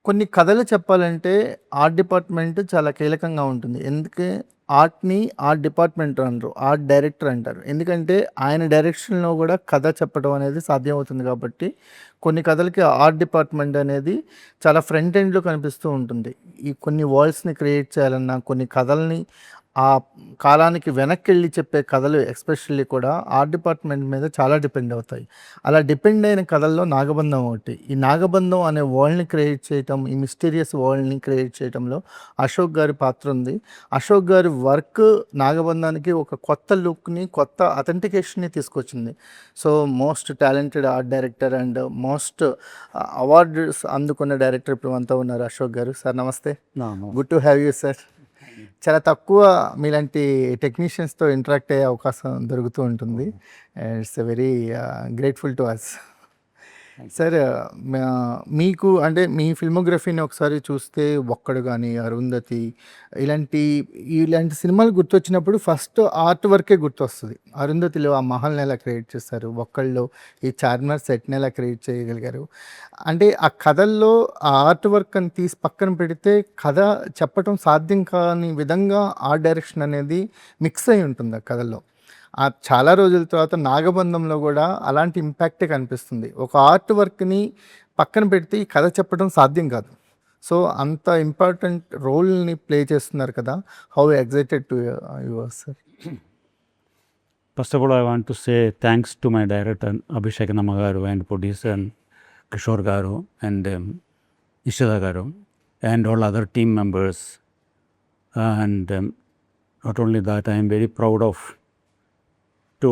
కొన్ని కథలు చెప్పాలంటే ఆర్ట్ డిపార్ట్మెంట్ చాలా కీలకంగా ఉంటుంది. ఎందుకే ఆర్ట్‌ని ఆర్ట్ డిపార్ట్మెంట్ అనరు. ఆర్ట్ డైరెక్టర్ అంటారు. ఎందుకంటే ఆయన డైరెక్షన్‌లో గూడా కథ చెప్పడం అనేది సాధ్యమవుతుంది కాబట్టి, కొన్ని కథలకి ఆర్ట్ డిపార్ట్మెంట్ అనేది చాలా ఫ్రంట్ ఎండ్‌లో కనిపిస్తూ ఉంటుంది. ఈ కొన్ని వరల్డ్స్‌ని క్రియేట్ చేయాలన్నా, కొన్ని కథల్ని ఆ కాలానికి వెనక్కెళ్ళి చెప్పే కథలు ఎస్పెషల్లీ కూడా ఆర్ట్ డిపార్ట్మెంట్ మీద చాలా డిపెండ్ అవుతాయి. అలా డిపెండ్ అయిన కథల్లో నాగబంధం ఒకటి. ఈ నాగబంధం అనే వరల్డ్‌ని క్రియేట్ చేయటం, ఈ మిస్టీరియస్ వరల్డ్‌ని క్రియేట్ చేయటంలో అశోక్ గారి పాత్ర ఉంది. అశోక్ గారి వర్క్ నాగబంధానికి ఒక కొత్త లుక్‌ని, కొత్త అథెంటికేషన్‌ని తీసుకొచ్చింది. So, most talented art director and most awards అందుకున్న డైరెక్టర్ ఇప్పుడు మనతో ఉన్నారు అశోక్ గారు. సార్ నమస్తే. అవును. Good to have you sir. చాలా తక్కువ మీలాంటి టెక్నీషియన్స్‌తో ఇంటరాక్ట్ అయ్యే అవకాశం దొరుకుతూ ఉంటుంది. It's very grateful to us. Sir, మీకు అంటే మీ ఫిల్మోగ్రఫీని ఒకసారి చూస్తే 'ఒక్కడు' గాని, 'అరుంధతి' ఇలాంటి సినిమాలు గుర్తొచ్చినప్పుడు ఫస్ట్ ఆర్ట్ వర్కే గుర్తొస్తది. 'అరుంధతిలో' ఆ మహల్‌ని ఎలా క్రియేట్ చేశారు, 'ఒక్కడులో' ఈ చార్మినార్ సెట్‌ని ఎలా క్రియేట్ చేయగలిగారు. అంటే ఆ కథల్లో ఆ ఆర్ట్ వర్క్‌ని తీసి పక్కన పెడితే కథ చెప్పటం సాధ్యం కాని విధంగా ఆర్ట్ డైరెక్షన్ అనేది మిక్స్ అయ్యి ఉంటుంది ఆ కథల్లో. చాలా రోజుల తర్వాత 'నాగబంధంలో' గూడా అలాంటి ఇంపాక్టే కనిపిస్తుంది. ఒక ఆర్ట్ వర్క్‌ని పక్కన పెడితే ఈ కథ చెప్పడం సాధ్యం కాదు. సో, అంత ఇంపార్టెంట్ రోల్‌ని ప్లే చేస్తున్నారు కదా! How excited to you are sir? First of all, I want to say thanks to my director Abhishek Namagaru and producer Kishore Garu and Ishida Garu and all other team members. And not only that, I am very proud of to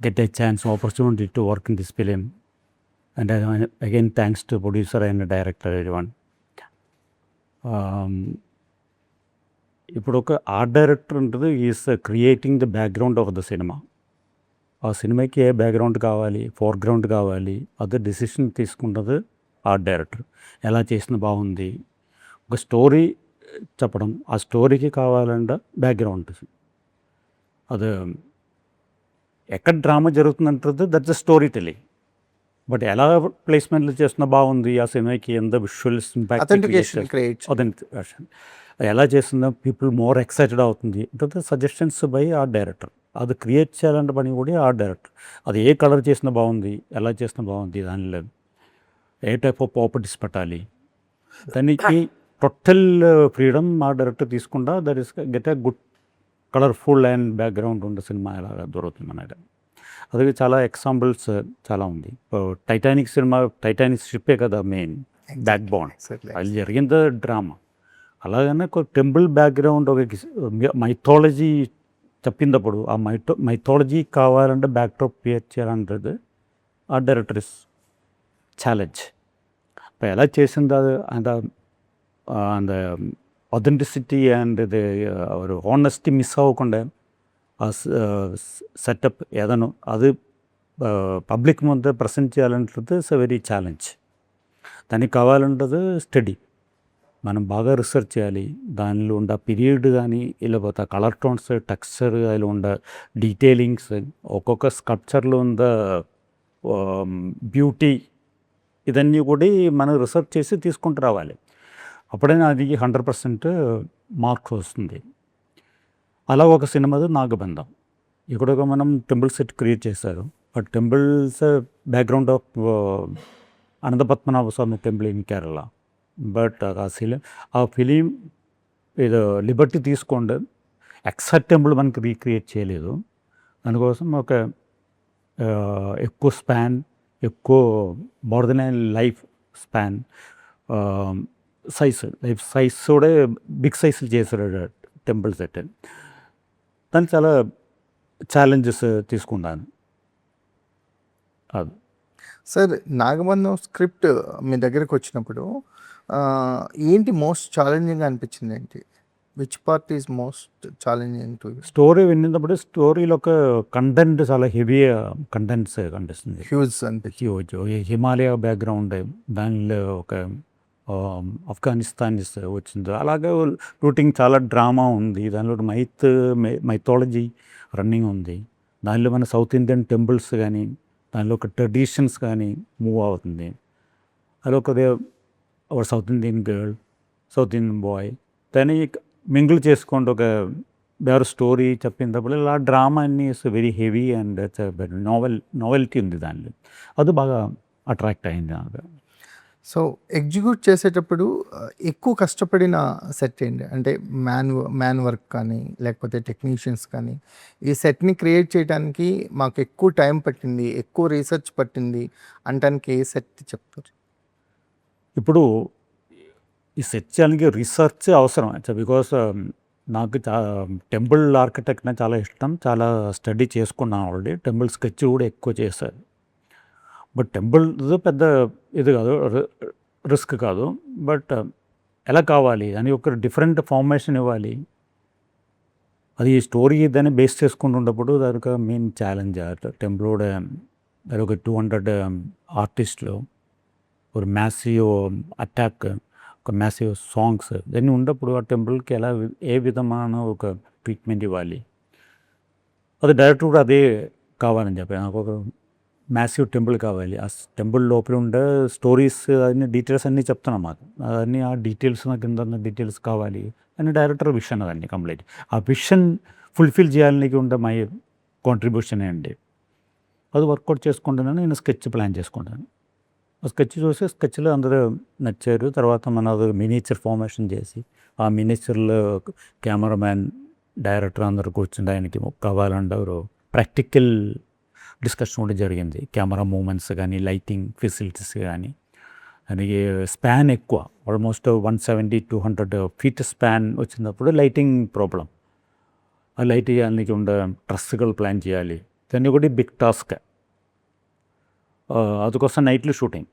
get a chance, opportunity to work in this film. And again, thanks to producer and director, everyone. ఇప్పుడు ఒక art director ఉంటుంది is creating the background of the cinema. ఆ సినిమాకి ఏ background కావాలి, foreground కావాలి, అదే decision తీసుకున్నది art director. ఎలా చేసిన బాగుంది, ఒక స్టోరీ చెప్పడం, ఆ స్టోరీకి కావాలంటే బ్యాక్గ్రౌండ్. అది ఎక్కడ డ్రామా జరుగుతుందంటుంది that's the story telling. But ఎలా ప్లేస్మెంట్లు చేస్తున్నా బాగుంది, ఆ సినిమాకి ఎంత visuals impact authentication create authentication ఎలా చేస్తుందో పీపుల్ మోర్ ఎక్సైటెడ్ అవుతుంది అంటే సజెషన్స్ బై ఆర్ట్ డైరెక్టర్. అది క్రియేట్ చేయాలంటే పని కూడా ఆర్ట్ డైరెక్టర్. అది ఏ కలర్ చేసినా బాగుంది, ఎలా చేసినా బాగుంది, దానిలో ఏ టైప్ ఆఫ్ ప్రాపర్టీస్ పెట్టాలి, దానికి టోటల్ ఫ్రీడమ్ ఆర్ట్ డైరెక్టర్ తీసుకుంటా that is get a good colourful and background ఉన్న సినిమా ఎలాగా దొరుకుతుంది అనేది. అది చాలా ఎగ్జాంపుల్స్ చాలా ఉంది. టైటానిక్ సినిమా, టైటానిక్ షిప్పే కదా మెయిన్ బ్యాక్ బోన్, అది జరిగింది డ్రామా. అలాగనే ఒక టెంపుల్ బ్యాక్గ్రౌండ్, ఒక మైథాలజీ చెప్పినప్పుడు ఆ మైథాలజీ కావాలంటే బ్యాక్డ్రాప్ క్రియేట్ చేయాలంటే ఆ డైరెక్టర్ ఇస్ ఛాలెంజ్. ఎలా చేసింది అది அந்த అథెంటిసిటీ అండ్ ఇది ஒரு ஹானஸ்டி மிஸ் ஆகకుండా ఆ సెటప్ ఏదనో అది పబ్లిక్ ముందు ప్రజెంట్ చేయాలంటే ఇట్స్ వెరీ ఛాలెంజ్. దానికి కావాలంటే స్టడీ, మనం బాగా రీసెర్చ్ చేయాలి. దానిలో ఉండే పీరియడ్ కానీ లేకపోతే కలర్ టోన్స్, టెక్స్చర్, அதில் ఉండ డీటెయిలింగ్స్, ఒక్కొక్క స్కల్ప్చర్లో ఉంద బ్యూటీ, ఇదన్నీ కూడా మనం రీసెర్చ్ చేసి తీసుకుంటూ రావాలి. అప్పుడైనా అది 100% మార్క్స్ వస్తుంది. అలా ఒక సినిమాది నాగబంధం. ఇక్కడ మనం టెంపుల్ సెట్ క్రియేట్ చేశారు. ఆ temples background of Anantha Padmanabha Swamy temple in Kerala. But ఆ ఫిలిం ఏదో లిబర్టీ తీసుకోండి, ఎగ్జాక్ట్ టెంపుల్ మనకి రీక్రియేట్ చేయలేదు. దానికోసం ఒక ఎక్కువ స్పాన్, ఎక్కువ more than life span life size కూడా బిగ్ సైజులు చేశారు టెంపుల్ సెట్. దానికి చాలా ఛాలెంజెస్ తీసుకున్నాను. అది సార్, 'నాగబంధం' స్క్రిప్ట్ మీ దగ్గరికి వచ్చినప్పుడు ఏంటి మోస్ట్ ఛాలెంజింగ్‌గా అనిపించింది ఏంటి? Which part is most challenging to you? Story విన్నప్పుడు స్టోరీలో ఒక కంటెంట్ చాలా హెవీ కంటెంట్స్ కనిపిస్తుంది. హ్యూజ్ అనిపించింది. హ్యూజ్ హిమాలయ బ్యాక్గ్రౌండ్, దానిలో ఒక ఆఫ్ఘనిస్తాన్ వచ్చింది. అలాగే రూటింగ్ చాలా డ్రామా ఉంది. దానిలో మైథాలజీ రన్నింగ్ ఉంది. దానిలో మన సౌత్ ఇండియన్ టెంపుల్స్ కానీ, దానిలో ఒక ట్రెడిషన్స్ కానీ మూవ్ అవుతుంది. అది ఒక ఒక south Indian girl, south Indian boy, దాన్ని మింగిల్ చేసుకోండి ఒక వేరే స్టోరీ చెప్పినప్పుడు ఇలా డ్రామా అన్ని it's very heavy and novelty ఉంది దానిలో. అది బాగా అట్రాక్ట్ అయింది నాకు. సో ఎగ్జిక్యూట్ చేసేటప్పుడు ఎక్కువ కష్టపడిన సెట్ ఏంటి? అంటే మ్యాన్ వర్క్ కానీ లేకపోతే టెక్నీషియన్స్ కానీ ఈ సెట్ని క్రియేట్ చేయడానికి మాకు ఎక్కువ టైం పట్టింది, ఎక్కువ రీసెర్చ్ పట్టింది అంటానికి ఏ సెట్ చెప్తారు? ఇప్పుడు ఈ సెట్ చేయడానికి రీసెర్చ్ అవసరం బికాస్ నాకు టెంపుల్ ఆర్కిటెక్ట్ నాకు చాలా ఇష్టం, చాలా స్టడీ చేసుకున్నాను ఆల్రెడీ. టెంపుల్ స్కెచ్ కూడా ఎక్కువ చేశారు. బట్ టెంపుల్ పెద్ద ఇది కాదు, రిస్క్ కాదు. బట్ ఎలా కావాలి అని ఒక డిఫరెంట్ ఫార్మేషన్ ఇవ్వాలి. అది స్టోరీ దాన్ని బేస్ చేసుకుంటున్నప్పుడు దానికి మెయిన్ ఛాలెంజ్ టెంపుల్ కూడా అది ఒక 200 ఆర్టిస్టులు, ఒక మ్యాసివ్ అటాక్, ఒక మ్యాసివ్ సాంగ్స్ ఇవన్నీ ఉన్నప్పుడు ఆ టెంపుల్కి ఎలా ఏ విధమైన ఒక ట్రీట్మెంట్ ఇవ్వాలి. అది డైరెక్టర్ కూడా అదే కావాలని చెప్పి నాకు ఒక మ్యాసివ్ టెంపుల్ కావాలి. ఆ టెంపుల్ లోపల ఉండే స్టోరీస్ అన్ని డీటెయిల్స్ అన్నీ చెప్తున్నాను మాకు. అవన్నీ ఆ డీటెయిల్స్ నాకు కింద డీటెయిల్స్ కావాలి అని డైరెక్టర్ విషన్ అవన్నీ కంప్లీట్. ఆ విషన్ ఫుల్ఫిల్ చేయాలని ఉండే మై కాంట్రిబ్యూషన్ అండి. అది వర్కౌట్ చేసుకుంటున్నాను. నేను స్కెచ్ ప్లాన్ చేసుకుంటాను. ఆ స్కెచ్ చూసి స్కెచ్లో అందరూ నచ్చారు. తర్వాత మన మినియేచర్ ఫార్మేషన్ చేసి ఆ మినియేచర్లో కెమెరామ్యాన్, డైరెక్టర్ అందరూ కూర్చుని ఆయనకి కావాలంటారు ప్రాక్టికల్ డిస్కషన్ కూడా జరిగింది. కెమెరా మూమెంట్స్ కానీ, లైటింగ్ ఫెసిలిటీస్ కానీ. దానికి స్పాన్ ఎక్కువ, ఆల్మోస్ట్ 170-200 ఫీట్ స్పాన్ వచ్చినప్పుడు లైటింగ్ ప్రాబ్లం. ఆ లైట్ చేయడానికి ఉండే ట్రస్సుകൾ ప్లాన్ చేయాలి. దాన్ని ఒకటి బిగ్ టాస్క్. అందుకోసం నైట్లో షూటింగ్.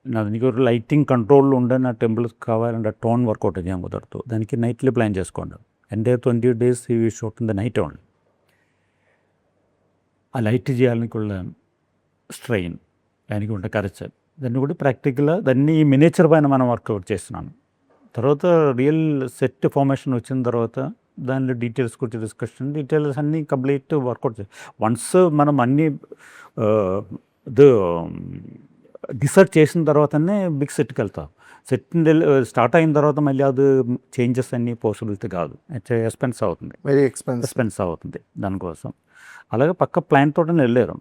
దానికి లైటింగ్ కంట్రోల్ ఉండే నా టెంపుల్స్ కావాలంటే టోన్ వర్కౌట్ చేయం కుదరదు. దానికి నైట్లో ప్లాన్ చేసుకోండి. అంటే 20 days ఈ shoot in the night only. ఆ లైట్ చేయాలని కూడా స్ట్రెయిన్, దానికి ఉండే ఖర్చు, దాన్ని కూడా ప్రాక్టికల్గా దాన్ని మినియేచర్ పైన మనం వర్కౌట్ చేస్తున్నాను. తర్వాత రియల్ సెట్ ఫార్మేషన్ వచ్చిన తర్వాత దానిలో డీటెయిల్స్ గురించి డిస్కషన్, డీటెయిల్స్ అన్నీ కంప్లీట్ వర్కౌట్ చేయాలి. వన్స్ మనం అన్నీ డిసైడ్ చేసిన తర్వాతనే బిగ్ సెట్కి వెళ్తాం. సెట్ స్టార్ట్ అయిన తర్వాత మళ్ళీ అది చేంజెస్ అన్నీ పాసిబిలిటీ కాదు. ఎక్స్పెన్స్ అవుతుంది, వెరీ ఎక్స్పెన్స్ అవుతుంది దానికోసం. అలాగే పక్క ప్లాన్ తోట వెళ్ళారు.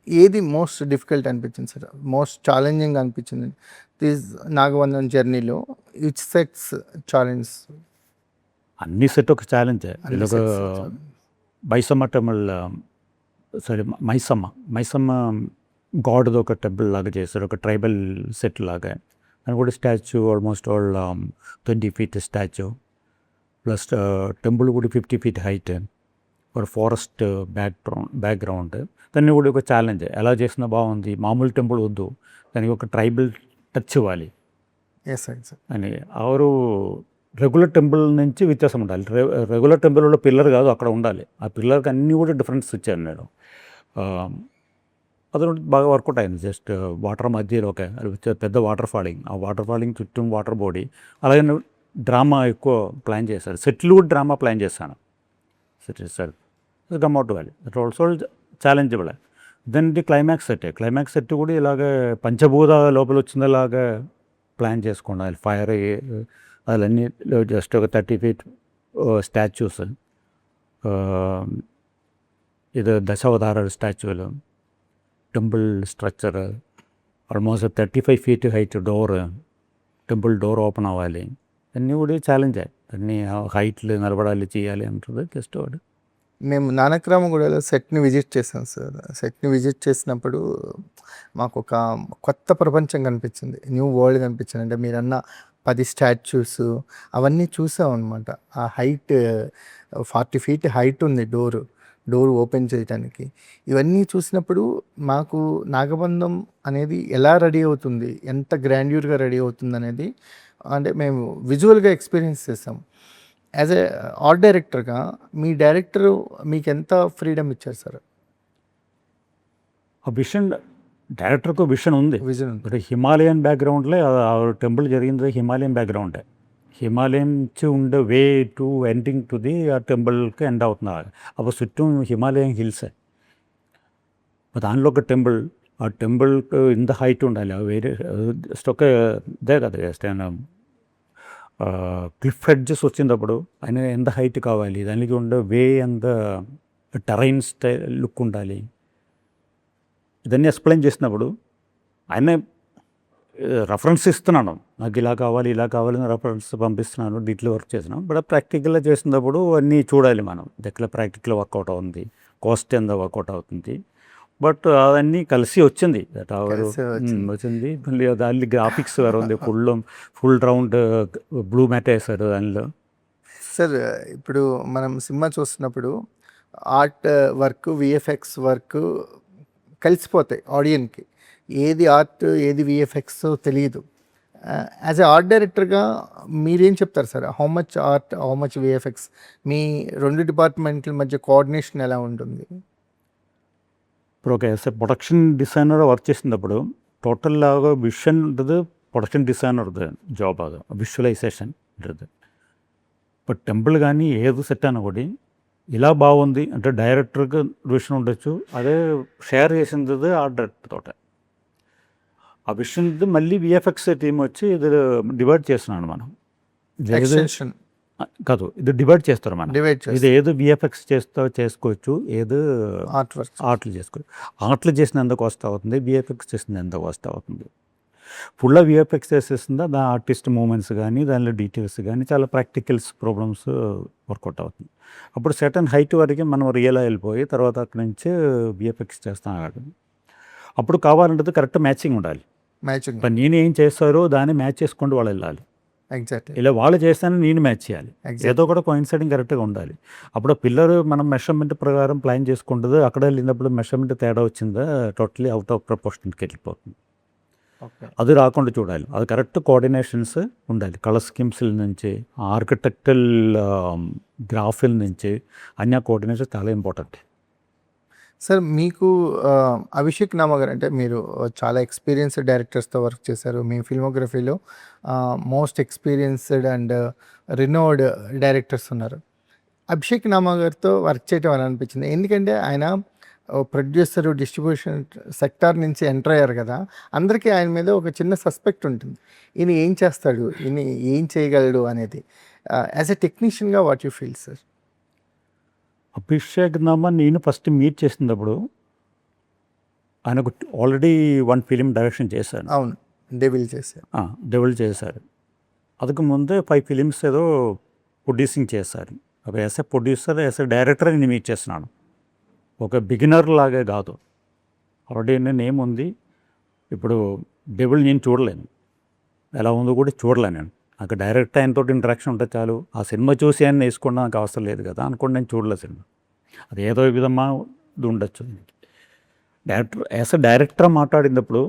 ఏది మోస్ట్ డిఫికల్ట్ అనిపించింది సార్, మోస్ట్ ఛాలెంజింగ్ అనిపించింది దిస్ నాగబంధన్ జర్నీలో? Which sets challenge? అన్ని సెట్ ఒక ఛాలెంజే. ఒక మైసమ్మ టెంపుల్, సారీ మైసమ్మ గాడ్ది ఒక టెంపుల్ లాగా చేశారు, ఒక ట్రైబల్ సెట్ లాగా. అని కూడా statue almost 20 feet statue, plus temple కూడా 50 feet హైట్, ఒక ఫారెస్ట్ బ్యాక్గ్రౌండ్. దాన్ని కూడా ఒక ఛాలెంజ్. ఎలా చేసినా బాగుంది, మామూలు టెంపుల్ వద్దు, దానికి ఒక ట్రైబల్ టచ్ ఇవ్వాలి అని. ఆరు రెగ్యులర్ టెంపుల్ నుంచి వ్యత్యాసం ఉండాలి. రెగ్యులర్ టెంపుల్లో పిల్లర్ కాదు, అక్కడ ఉండాలి. ఆ పిల్లర్కి అన్నీ కూడా డిఫరెన్స్ ఇచ్చాను నేను. అది బాగా వర్కౌట్ అయింది. జస్ట్ వాటర్ మధ్యలో ఒక పెద్ద వాటర్ ఫాలింగ్, ఆ వాటర్ ఫాలింగ్ చుట్టూ వాటర్ బాడీ. అలాగే డ్రామా ఎక్కువ ప్లాన్ చేశారు. సెట్లు కూడా డ్రామా ప్లాన్ చేశాను. Set sir come out valley that also challengeable. Then the climax set కూడా ఇలాగ పంచభూత లోపల వచ్చిందలాగా ప్లాన్ చేసుకోండి. ఫైర్ అదన్నీ జస్ట్ ఒక 30 feet స్టాచ్యూస్, ఇది దశావతార స్టాచ్యూలు, temple structure, almost 35 feet height door, temple door open అవ్వాలి. అన్నీ కూడా ఛాలెంజ్. అన్నీ హైట్లు నిలబడాలి, చేయాలి అంటుంది. జస్ట్ వాడు మేము నానక్రామగూడలో సెట్ని విజిట్ చేసాం సార్. సెట్ని విజిట్ చేసినప్పుడు మాకు ఒక కొత్త ప్రపంచం కనిపించింది, న్యూ వరల్డ్ కనిపించింది. అంటే మీరన్న 10 స్టాచ్యూస్ అవన్నీ చూసాం అనమాట. ఆ హైట్ 40 feet హైట్ ఉంది డోర్ ఓపెన్ చేయడానికి. ఇవన్నీ చూసినప్పుడు మాకు నాగబంధం అనేది ఎలా రెడీ అవుతుంది, ఎంత గ్రాండ్యూర్గా రెడీ అవుతుంది అనేది అంటే మేము విజువల్గా ఎక్స్పీరియన్స్ చేసాం. యాజ్ ఏ ఆర్ట్ డైరెక్టర్గా మీ డైరెక్టర్ మీకు ఎంత ఫ్రీడమ్ ఇచ్చారు సార్? ఆ విషన్, డైరెక్టర్కు విషన్ ఉంది. విజన్ బట్ హిమాలయన్ బ్యాక్గ్రౌండ్లో ఆ టెంపుల్ జరిగింది హిమాలయన్ బ్యాక్గ్రౌండే. హిమాలయం నుంచి ఉండే way to ending to the ఆ టెంపుల్కి ఎండ్ అవుతున్నారు. అప్పుడు చుట్టూ హిమాలయన్ హిల్సే. దానిలో ఒక టెంపుల్ ఆ టెంపుల్ ఇంత హైట్ ఉండాలి, వేరే జస్ట్ ఒక ఇదే కదా, జస్ట్ ఆయన క్లిఫ్ ఎడ్జెస్ వచ్చినప్పుడు ఆయన ఎంత హైట్ కావాలి, దానికి ఉండే వే ఎంత టెరైన్ స్టైల్ లుక్ ఉండాలి, ఇదన్నీ ఎక్స్ప్లెయిన్ చేసినప్పుడు ఆయన రెఫరెన్స్ ఇస్తున్నాను, నాకు ఇలా కావాలి ఇలా కావాలని రెఫరెన్స్ పంపిస్తున్నాను, డీటెయిల్ వర్క్ చేస్తున్నాను. బట్ ప్రాక్టికల్గా చేసినప్పుడు అన్నీ చూడాలి మనం, ఎక్కడ ప్రాక్టికల్ వర్కౌట్ అవుతుంది, కాస్ట్ ఎంత వర్కౌట్ అవుతుంది. బట్ అవన్నీ కలిసి వచ్చింది, దట్ అవర్ వచ్చింది. మళ్ళీ దాని గ్రాఫిక్స్ వేరే ఉంది, ఫుల్ రౌండ్ బ్లూ మ్యాట్ వేశారు దానిలో. సార్ ఇప్పుడు మనం సినిమా చూస్తున్నప్పుడు ఆర్ట్ వర్క్ విఎఫ్ఎక్స్ వర్క్ కలిసిపోతాయి ఆడియన్కి, ఏది ఆర్ట్ ఏది విఎఫ్ఎక్స్ తెలియదు. యాజ్ ఎ ఆర్ట్ డైరెక్టర్గా మీరేం చెప్తారు sir, how much art how much VFX, మీ రెండు డిపార్ట్మెంట్ల మధ్య కోఆర్డినేషన్ ఎలా ఉంటుంది? ఇప్పుడు ఒక ప్రొడక్షన్ డిజైనర్ వర్క్ చేసినప్పుడు టోటల్ లాగా విషన్ ఉంటుంది, ప్రొడక్షన్ డిజైనర్ది జాబ్, అది విజువలైజేషన్ ఉంటుంది. బట్ టెంపుల్ కానీ ఏది సెట్ అయినా కూడా ఇలా బాగుంది అంటే డైరెక్టర్కి విషన్ ఉండొచ్చు, అదే షేర్ చేసింది ఆర్ట్ డైరెక్టర్ తోట. ఆ విషన్ మళ్ళీ విఎఫ్ఎక్స్ టీం వచ్చి ఇది డివైడ్ చేస్తున్నాను మనం, ఎక్స్టెన్షన్ కాదు ఇది డివైడ్ చేస్తారు మనం, డివైడ్ ఇది ఏదో విఎఫ్ఎక్స్ చేసుకోవచ్చు, ఏదో ఆర్ట్ వర్క్ ఆర్ట్లు చేసుకోవచ్చు. ఆర్ట్లు చేసిన ఎంత కాస్ట్ అవుతుంది, విఎఫ్ఎక్స్ చేసిన ఎంత కాస్ట్ అవుతుంది. ఫుల్గా విఎఫ్ఎక్స్ చేసేస్తుందా దాని ఆర్టిస్ట్ మూమెంట్స్ కానీ దానిలో డీటెయిల్స్ కానీ చాలా ప్రాక్టికల్స్ ప్రాబ్లమ్స్ వర్కౌట్ అవుతుంది. అప్పుడు సర్టన్ హైట్ వరకు మనం రియల్ వెళ్ళిపోయి తర్వాత అక్కడి నుంచి విఎఫ్ఎక్స్ చేస్తాం కాదు. అప్పుడు కావాలంటే కరెక్ట్ మ్యాచింగ్ ఉండాలి, మ్యాచింగ్. ఇప్పుడు నేను ఏం చేస్తారో దాన్ని మ్యాచ్ చేసుకుంటూ వాళ్ళు వెళ్ళాలి, ఎగ్జాక్ట్లీ ఇలా వాళ్ళు చేస్తానని నేను మ్యాచ్ చేయాలి, Exactly. ఏదో కూడా కోయిన్సైడింగ్ కరెక్ట్గా ఉండాలి. అప్పుడు పిల్లలు మనం మెషర్మెంట్ ప్రకారం ప్లాన్ చేసుకుంటుంది, అక్కడ వెళ్ళినప్పుడు మెషర్మెంట్ తేడా వచ్చిందా టోటలీ అవుట్ ఆఫ్ ప్రపోర్షన్కి వెళ్ళిపోతుంది. ఓకే. అది రాకుండా చూడాలి, అది కరెక్ట్ కోఆర్డినేషన్స్ ఉండాలి, కలర్ స్కీమ్స్ నుంచి ఆర్కిటెక్టల్ గ్రాఫిల్ నుంచి అన్ని కోఆర్డినేషన్ చాలా ఇంపార్టెంట్. సార్ మీకు అభిషేక్ నామగర్ అంటే మీరు చాలా ఎక్స్పీరియన్స్డ్ డైరెక్టర్స్తో వర్క్ చేశారు, మీ ఫిల్మోగ్రఫీలో మోస్ట్ ఎక్స్పీరియన్స్డ్ అండ్ రినోవ్డ్ డైరెక్టర్స్ ఉన్నారు. అభిషేక్ నామగర్తో వర్క్ చేయడం అని అనిపించింది, ఎందుకంటే ఆయన ప్రొడ్యూసర్ డిస్ట్రిబ్యూషన్ సెక్టార్ నుంచి ఎంటర్ అయ్యారు కదా, అందరికీ ఆయన మీద ఒక చిన్న సస్పెక్ట్ ఉంటుంది, ఈయన ఏం చేస్తాడు, ఈయన ఏం చేయగలడు అనేది. యాజ్ ఎ టెక్నీషియన్గా what you feel sir? Abhishek Nama నేను ఫస్ట్ మీట్ చేసినప్పుడు ఆయనకు ఆల్రెడీ 1 ఫిలిం డైరెక్షన్ చేశాను. అవును, డెవిల్ చేశారు. డెవల్ చేశారు. అందుకు ముందే 5 ఫిలిమ్స్ ఏదో ప్రొడ్యూసింగ్ చేశారు. ఒక as a producer as a director నేను మీట్ చేస్తున్నాను, ఒక బిగినర్ లాగే కాదు. ఆల్రెడీ నేమ్ ఉంది. ఇప్పుడు డెవిల్ నేను చూడలేను, ఎలా ఉందో కూడా చూడలేను నేను. నాకు డైరెక్ట్ ఆయనతో ఇంటరాక్షన్ ఉంటే చాలు, ఆ సినిమా చూసి ఆయన వేసుకోవడం నాకు అవసరం లేదు కదా అనుకోండి, నేను చూడలేదు సినిమా. అది ఏదో విధంగా ఇది ఉండొచ్చు. డైరెక్టర్ యాజ్ ఎ డైరెక్టర్ మాట్లాడినప్పుడు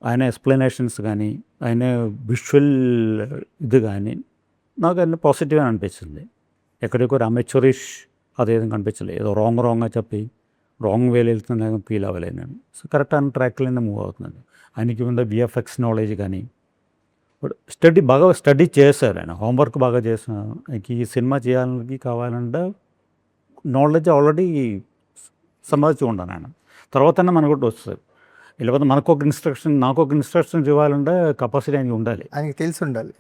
ఆయన ఎక్స్ప్లెనేషన్స్ కానీ ఆయన విజువల్ ఇది కానీ నాకు అన్నీ పాజిటివ్ అని అనిపించింది. ఎక్కడెక్కడ అమెచ్యూరిష్ అదేదో కనిపించలేదు, ఏదో రాంగ్గా చెప్పి రాంగ్ వేలు వెళ్తున్నా ఫీల్ అవ్వలేదు నేను. సో కరెక్ట్ అన్న ట్రాక్లోనే మూవ్ అవుతున్నాను. ఆయనకి ఉన్న విఎఫ్ఎక్స్ నాలెడ్జ్ కానీ బాగా స్టడీ చేశారు, ఆయన హోంవర్క్ బాగా చేస్తున్నాను. ఈ సినిమా చేయాలని కావాలంటే నాలెడ్జ్ ఆల్రెడీ సంపాదించి ఉన్నాను ఆయన, తర్వాతనే మనకు కూడా వస్తుంది. లేకపోతే నాకు ఒక ఇన్స్ట్రక్షన్ ఇవ్వాలంటే కెపాసిటీ ఆయనకి ఉండాలి, ఆయనకి తెలిసి ఉండాలి,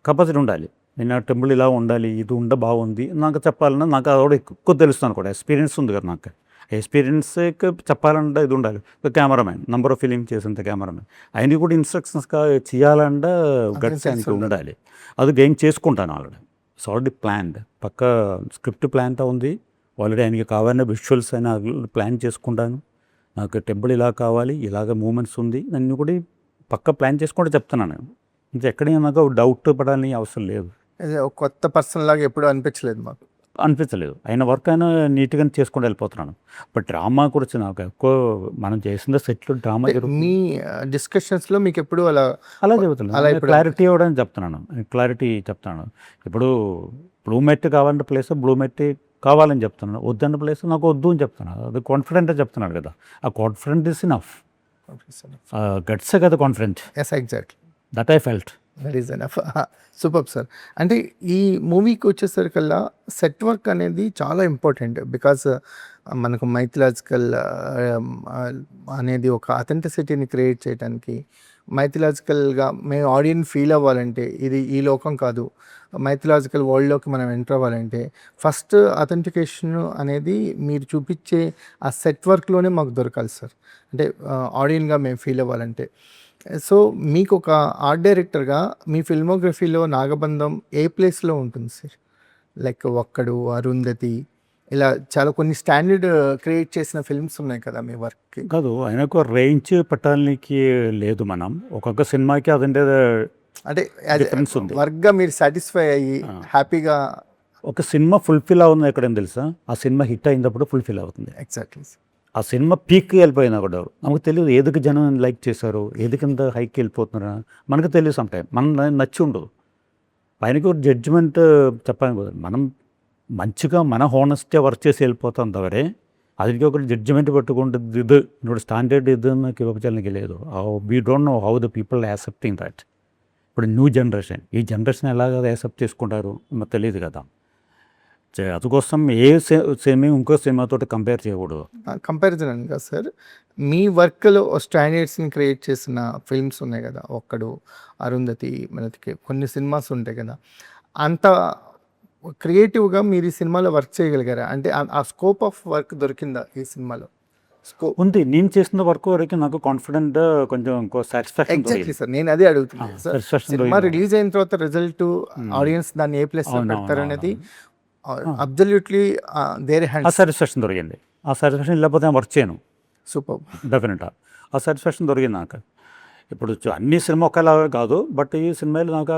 కెపాసిటీ ఉండాలి. నేను టెంపుల్ ఇలా ఉండాలి, ఇది బాగుంది నాకు చెప్పాలన్నా నాకు అది కూడా ఎక్కువ తెలుస్తాను కూడా, ఎక్స్పీరియన్స్ ఉంది కదా నాకు. ఎక్స్పీరియన్స్కి చెప్పాలంటే ఇది ఉండాలి. కెమెరామెన్ నెంబర్ ఆఫ్ ఫిలిం చేసేంత కెమెరామెన్ ఆయనకి కూడా ఇన్స్ట్రక్షన్స్గా చేయాలంటే గట్స్ ఆయనకి ఉండాలి. అది గెయిన్ చేసుకుంటాను ఆల్రెడీ. ఇట్స్ ఆల్రెడీ ప్లాన్డ్, పక్క స్క్రిప్ట్ ప్లాన్తో ఉంది ఆల్రెడీ. ఆయనకి కావాలన్నా విజువల్స్ అయినా ప్లాన్ చేసుకుంటాను. నాకు టెంపుల్ ఇలా కావాలి, ఇలాగ మూమెంట్స్ ఉంది, నన్ను కూడా పక్క ప్లాన్ చేసుకుంటే చెప్తున్నాను. ఇంకా ఎక్కడైనా నాకు డౌట్ పడాలని అవసరం లేదు. ఒక కొత్త పర్సన్ లాగా ఎప్పుడూ అనిపించలేదు మాకు, అనిపించలేదు. ఆయన వర్క్ అయినా నీట్గా చేసుకుంటూ వెళ్ళిపోతున్నాను. బట్ డ్రామా గురించి నాకు ఎక్కువ మనం చేసిన సెట్లో డ్రామా మీ డిస్కషన్స్లో మీకు ఎప్పుడు అలా చెబుతున్నాను, అలా ఇప్పుడు క్లారిటీ ఇవ్వడానికి చెప్తున్నాను. ఇప్పుడు బ్లూమెట్ కావాలంటే ప్లేస్ బ్లూమెట్ కావాలని చెప్తున్నాను, వద్దన్న ప్లేస్ నాకు వద్దు అని చెప్తున్నాను. అది కాన్ఫిడెంట్గా చెప్తున్నాడు కదా, ఆ కాన్ఫిడెంట్ ఇస్ ఇనఫ్. గట్సే కదా confident, yes exactly that I felt. That is enough. Super sir. అంటే ఈ మూవీకి వచ్చేసరికల్లా సెట్ వర్క్ అనేది చాలా ఇంపార్టెంట్. బికాస్ మనకు మైథలాజికల్ అనేది ఒక అథెంటిసిటీని క్రియేట్ చేయడానికి, మైథలాజికల్గా మేము ఆడియన్స్ ఫీల్ అవ్వాలంటే ఇది ఈ లోకం కాదు, మైథలాజికల్ వరల్డ్లోకి మనం ఎంటర్ అవ్వాలంటే ఫస్ట్ అథెంటికేషన్ అనేది మీరు చూపించే ఆ సెట్ వర్క్లోనే మాకు దొరకాలి సార్. అంటే ఆడియన్గా మేము ఫీల్ అవ్వాలంటే. సో మీకు ఒక ఆర్ట్ డైరెక్టర్గా మీ ఫిల్మోగ్రఫీలో నాగబంధం ఏ ప్లేస్లో ఉంటుంది సార్? లైక్ ఒక్కడు, అరుంధతి, ఇలా చాలా కొన్ని స్టాండర్డ్ క్రియేట్ చేసిన ఫిల్మ్స్ ఉన్నాయి కదా మీ వర్క్కి. కాదు, ఆయనకు రేంజ్ పెట్టడానికి లేదు. మనం ఒక్కొక్క సినిమాకి అదంటే అంటే డిఫరెన్స్ ఉంది. వర్క్గా మీరు సాటిస్ఫై అయ్యి హ్యాపీగా. ఒక సినిమా ఫుల్ఫిల్ అవుతుంది ఎక్కడేం తెలుసా? ఆ సినిమా హిట్ అయినప్పుడు ఫుల్ఫిల్ అవుతుంది. ఎగ్జాక్ట్లీ. ఆ సినిమా పీక్కి వెళ్ళిపోయినా కూడా మనకు తెలియదు ఏదికి జనం లైక్ చేశారు, ఏది కింద హైక్కి వెళ్ళిపోతున్నారా మనకు తెలియదు. సమ్ టైం మనం నచ్చి ఉండదు. పైనకి ఒక జడ్జిమెంట్ చెప్పాను కదా, మనం మంచిగా మన హోనెస్ట్గా వర్క్ చేసి వెళ్ళిపోతాం తవరే ಅದಕ್ಕೆ ఒక ಜಡ್ಜ್ಮೆಂಟ್ ಪಟ್ಟುಕೊಂಡಿದ್ದು ಇದು ನೋಡಿ ಸ್ಟ್ಯಾಂಡರ್ಡ್ ಇದನ್ನು ಒಪ್ಪಿಸಲಿಕ್ಕೆ లేదు. We don't know how the people accepting that. ఇప్పుడు న్యూ జనరేషన్ ఈ జనరేషన్ ఎలాగ యాక్సెప్ట్ చేసుకుంటారు మనకు తెలియదు కదా. అందుకోసం ఏ సినిమా ఇంకో సినిమాతో కంపేర్ చేయకూడదు. కంపారిజన్ అని కదా సార్, మీ వర్క్లో స్టాండర్డ్స్ని క్రియేట్ చేసిన ఫిల్మ్స్ ఉన్నాయి కదా, ఒక్కడు, అరుంధతి, మనకి కొన్ని సినిమాస్ ఉంటాయి కదా, అంత క్రియేటివ్గా మీరు ఈ సినిమాలో వర్క్ చేయగలిగారా? అంటే ఆ స్కోప్ ఆఫ్ వర్క్ దొరికిందా ఈ సినిమాలో? స్కోప్ ఉంది. నేను చేసిన వర్క్ వరకు నాకు కాన్ఫిడెంట్, కొంచెం సాటిస్ఫాక్షన్. ఎగ్జాక్ట్లీ సార్, నేను అదే అడుగుతున్నాను సార్. సినిమా రిలీజ్ అయిన తర్వాత రిజల్ట్ ఆడియన్స్ దాన్ని ఏ ప్లేస్ పెడతారు అనేది అబ్సల్యూట్లీ దేర్ హ్యాండ్. ఆ సాటిస్ఫాక్షన్ దొరికింది. ఆ సాటిస్ఫాక్షన్ లేకపోతే వర్క్ చేయను. సూపర్. డెఫినెట్గా ఆ సాటిస్ఫాక్షన్ దొరికింది నాకు. ఇప్పుడు అన్ని సినిమా ఒకేలాగా కాదు, బట్ ఈ సినిమాలో నాకు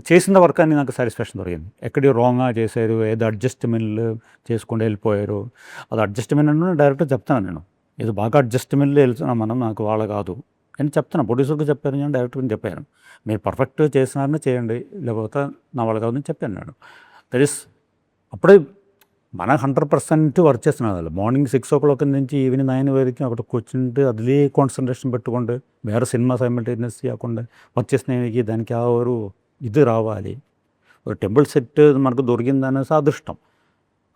చేసిన వర్క్ అని నాకు సాటిస్ఫాక్షన్ దొరికింది. ఎక్కడి రాంగ్గా చేశారు, ఏదో అడ్జస్ట్మెంట్లు చేసుకుంటూ వెళ్ళిపోయారు. అది అడ్జస్ట్మెంట్ అని డైరెక్ట్గా చెప్తాను నేను. ఇది బాగా అడ్జస్ట్మెంట్లు వెళ్తున్నాం మనం, నాకు వాళ్ళ కాదు అని చెప్తాను. ప్రొడ్యూసర్కి చెప్పాను, నేను డైరెక్టర్కి చెప్పాను. మీరు పర్ఫెక్ట్ చేసినారని చేయండి, లేకపోతే నా వాళ్ళ కాదని చెప్పాను నేను. దట్ ఈస్ అప్పుడే మన 100% వర్క్ చేస్తున్నాను. మార్నింగ్ 6 o'clock నుంచి ఈవినింగ్ 9 వరకు అక్కడ కూర్చుంటే అదిలే కాన్సన్ట్రేషన్ పెట్టుకుంటే వేరే సినిమా సైమల్టేనియస్ కాకుండా వర్క్ చేసినవి దానికి ఎవరు ఇది రావాలి. ఒక టెంపుల్ సెట్ మనకు దొరికిందనేసి అదృష్టం.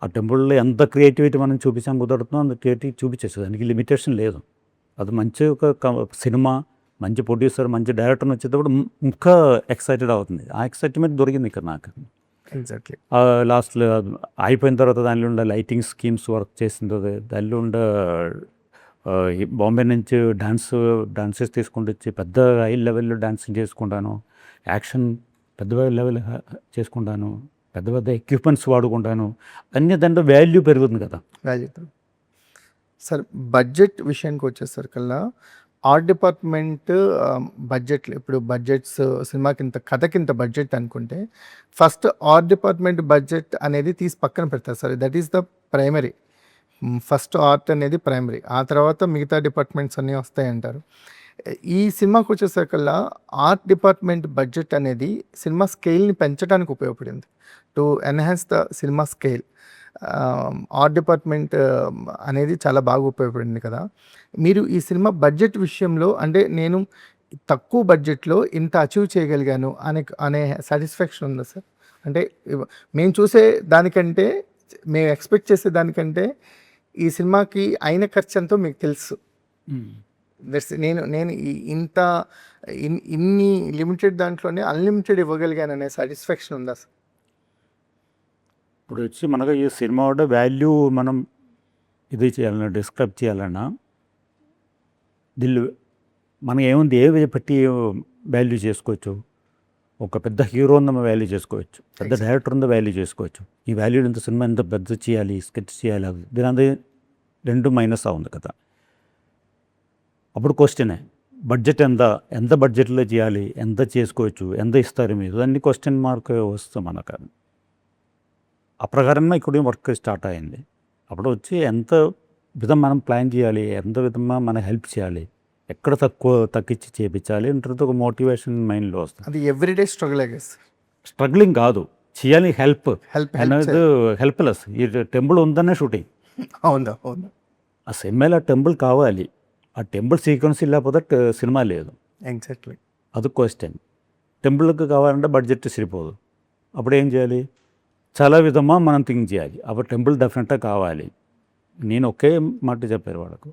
ఆ టెంపుల్లో ఎంత క్రియేటివిటీ మనం చూపించాం కుదరుతుందో అంత క్రియేటివిటీ చూపించేస్తుంది. దానికి లిమిటేషన్ లేదు. అది మంచి ఒక సినిమా, మంచి ప్రొడ్యూసర్, మంచి డైరెక్టర్ వచ్చేటప్పుడు ఇంకా ఎక్సైటెడ్ అవుతుంది. ఆ ఎక్సైట్మెంట్ దొరికింది ఇక్కడ నాకు. ఎగ్జాక్ట్లీ. లాస్ట్లో అయిపోయిన తర్వాత దానిలో ఉండే లైటింగ్ స్కీమ్స్ వర్క్ చేసింది. దానిలో ఉండే బాంబే నుంచి డాన్సెస్ తీసుకుంటూ వచ్చి పెద్ద హై లెవెల్లో డాన్సింగ్ చేసుకుంటాను, యాక్షన్ పెద్ద లెవెల్ చేసుకుంటాను, పెద్ద పెద్ద ఎక్విప్మెంట్స్ వాడుకుంటాను. అన్నీ దాంట్లో వాల్యూ పెరుగుతుంది కదా. Value sir. బడ్జెట్ విషయానికి వచ్చేసరికల్లా ఆర్ట్ డిపార్ట్మెంట్ బడ్జెట్లు, ఇప్పుడు బడ్జెట్స్ సినిమాకి ఇంత కథకి ఇంత బడ్జెట్ అనుకుంటే ఫస్ట్ ఆర్ట్ డిపార్ట్మెంట్ బడ్జెట్ అనేది తీసి పక్కన పెడతారు sir. That is the primary. First art అనేది ప్రైమరీ, ఆ తర్వాత మిగతా డిపార్ట్మెంట్స్ అన్నీ వస్తాయంటారు. ఈ సినిమాకి వచ్చేసరికల్లా ఆర్ట్ డిపార్ట్మెంట్ బడ్జెట్ అనేది సినిమా స్కేల్ని పెంచడానికి ఉపయోగపడింది. To enhance the cinema scale art department అనేది చాలా బాగా ఉపయోగపడింది కదా. మీరు ఈ సినిమా బడ్జెట్ విషయంలో, అంటే నేను తక్కువ బడ్జెట్లో ఇంత అచీవ్ చేయగలిగాను అనే సాటిస్ఫాక్షన్ ఉందా సార్? అంటే మేము చూసే దానికంటే, మేము ఎక్స్పెక్ట్ చేసే దానికంటే ఈ సినిమాకి అయిన ఖర్చు ఎంతో మీకు తెలుసు. నేను ఇన్ని లిమిటెడ్ దాంట్లోనే అన్లిమిటెడ్ ఇవ్వగలిగాను అనే సాటిస్ఫాక్షన్ ఉందా సార్? ఇప్పుడు వచ్చి మనకు ఈ సినిమా వాల్యూ మనం ఇది చేయాలన్నా, డిస్క్రైబ్ చేయాలన్నా దీనిలో మనం ఏముంది, ఏ పెట్టి వాల్యూ చేసుకోవచ్చు. ఒక పెద్ద హీరో ఉన్న వాల్యూ చేసుకోవచ్చు, పెద్ద డైరెక్టర్ ఉందో వాల్యూ చేసుకోవచ్చు. ఈ వాల్యూ ఇంత సినిమా ఎంత పెద్ద చేయాలి, స్కెచ్ చేయాలి, అది దీని అది 2 మైనస్ ఉంది కదా. అప్పుడు క్వశ్చనే బడ్జెట్ ఎంత బడ్జెట్లో చేయాలి, ఎంత చేసుకోవచ్చు, ఎంత ఇస్తారు మీరు, అన్ని క్వశ్చన్ మార్క్ వస్తాం మనకు. ఆ ప్రకారంగా ఇక్కడ వర్క్ స్టార్ట్ అయింది. అప్పుడు వచ్చి ఎంత విధం మనం ప్లాన్ చేయాలి, ఎంత విధంగా మనం హెల్ప్ చేయాలి, ఎక్కడ తగ్గించి చేయించాలి అంటే ఒక మోటివేషన్ మైండ్లో వస్తుంది. అది ఎవ్రీడే స్ట్రగుల్. స్ట్రగ్లింగ్ కాదు, చేయాలి, అనేది హెల్ప్లెస్. ఈ టెంపుల్ ఉందనే షూటింగ్. అవునా? ఆ సినిమాలో ఆ టెంపుల్ కావాలి. ఆ టెంపుల్ సీక్వెన్స్ లేకపోతే సినిమా లేదు. ఎగ్జాక్ట్లీ. అది క్వశ్చన్. టెంపుల్కి కావాలంటే బడ్జెట్ సరిపోదు. అప్పుడు ఏం చేయాలి? చాలా విధమా మనం థింక్ చేయాలి. అప్పుడు టెంపుల్ డెఫినెట్గా కావాలి. నేను ఒకే మాట చెప్పారు వాళ్ళకు,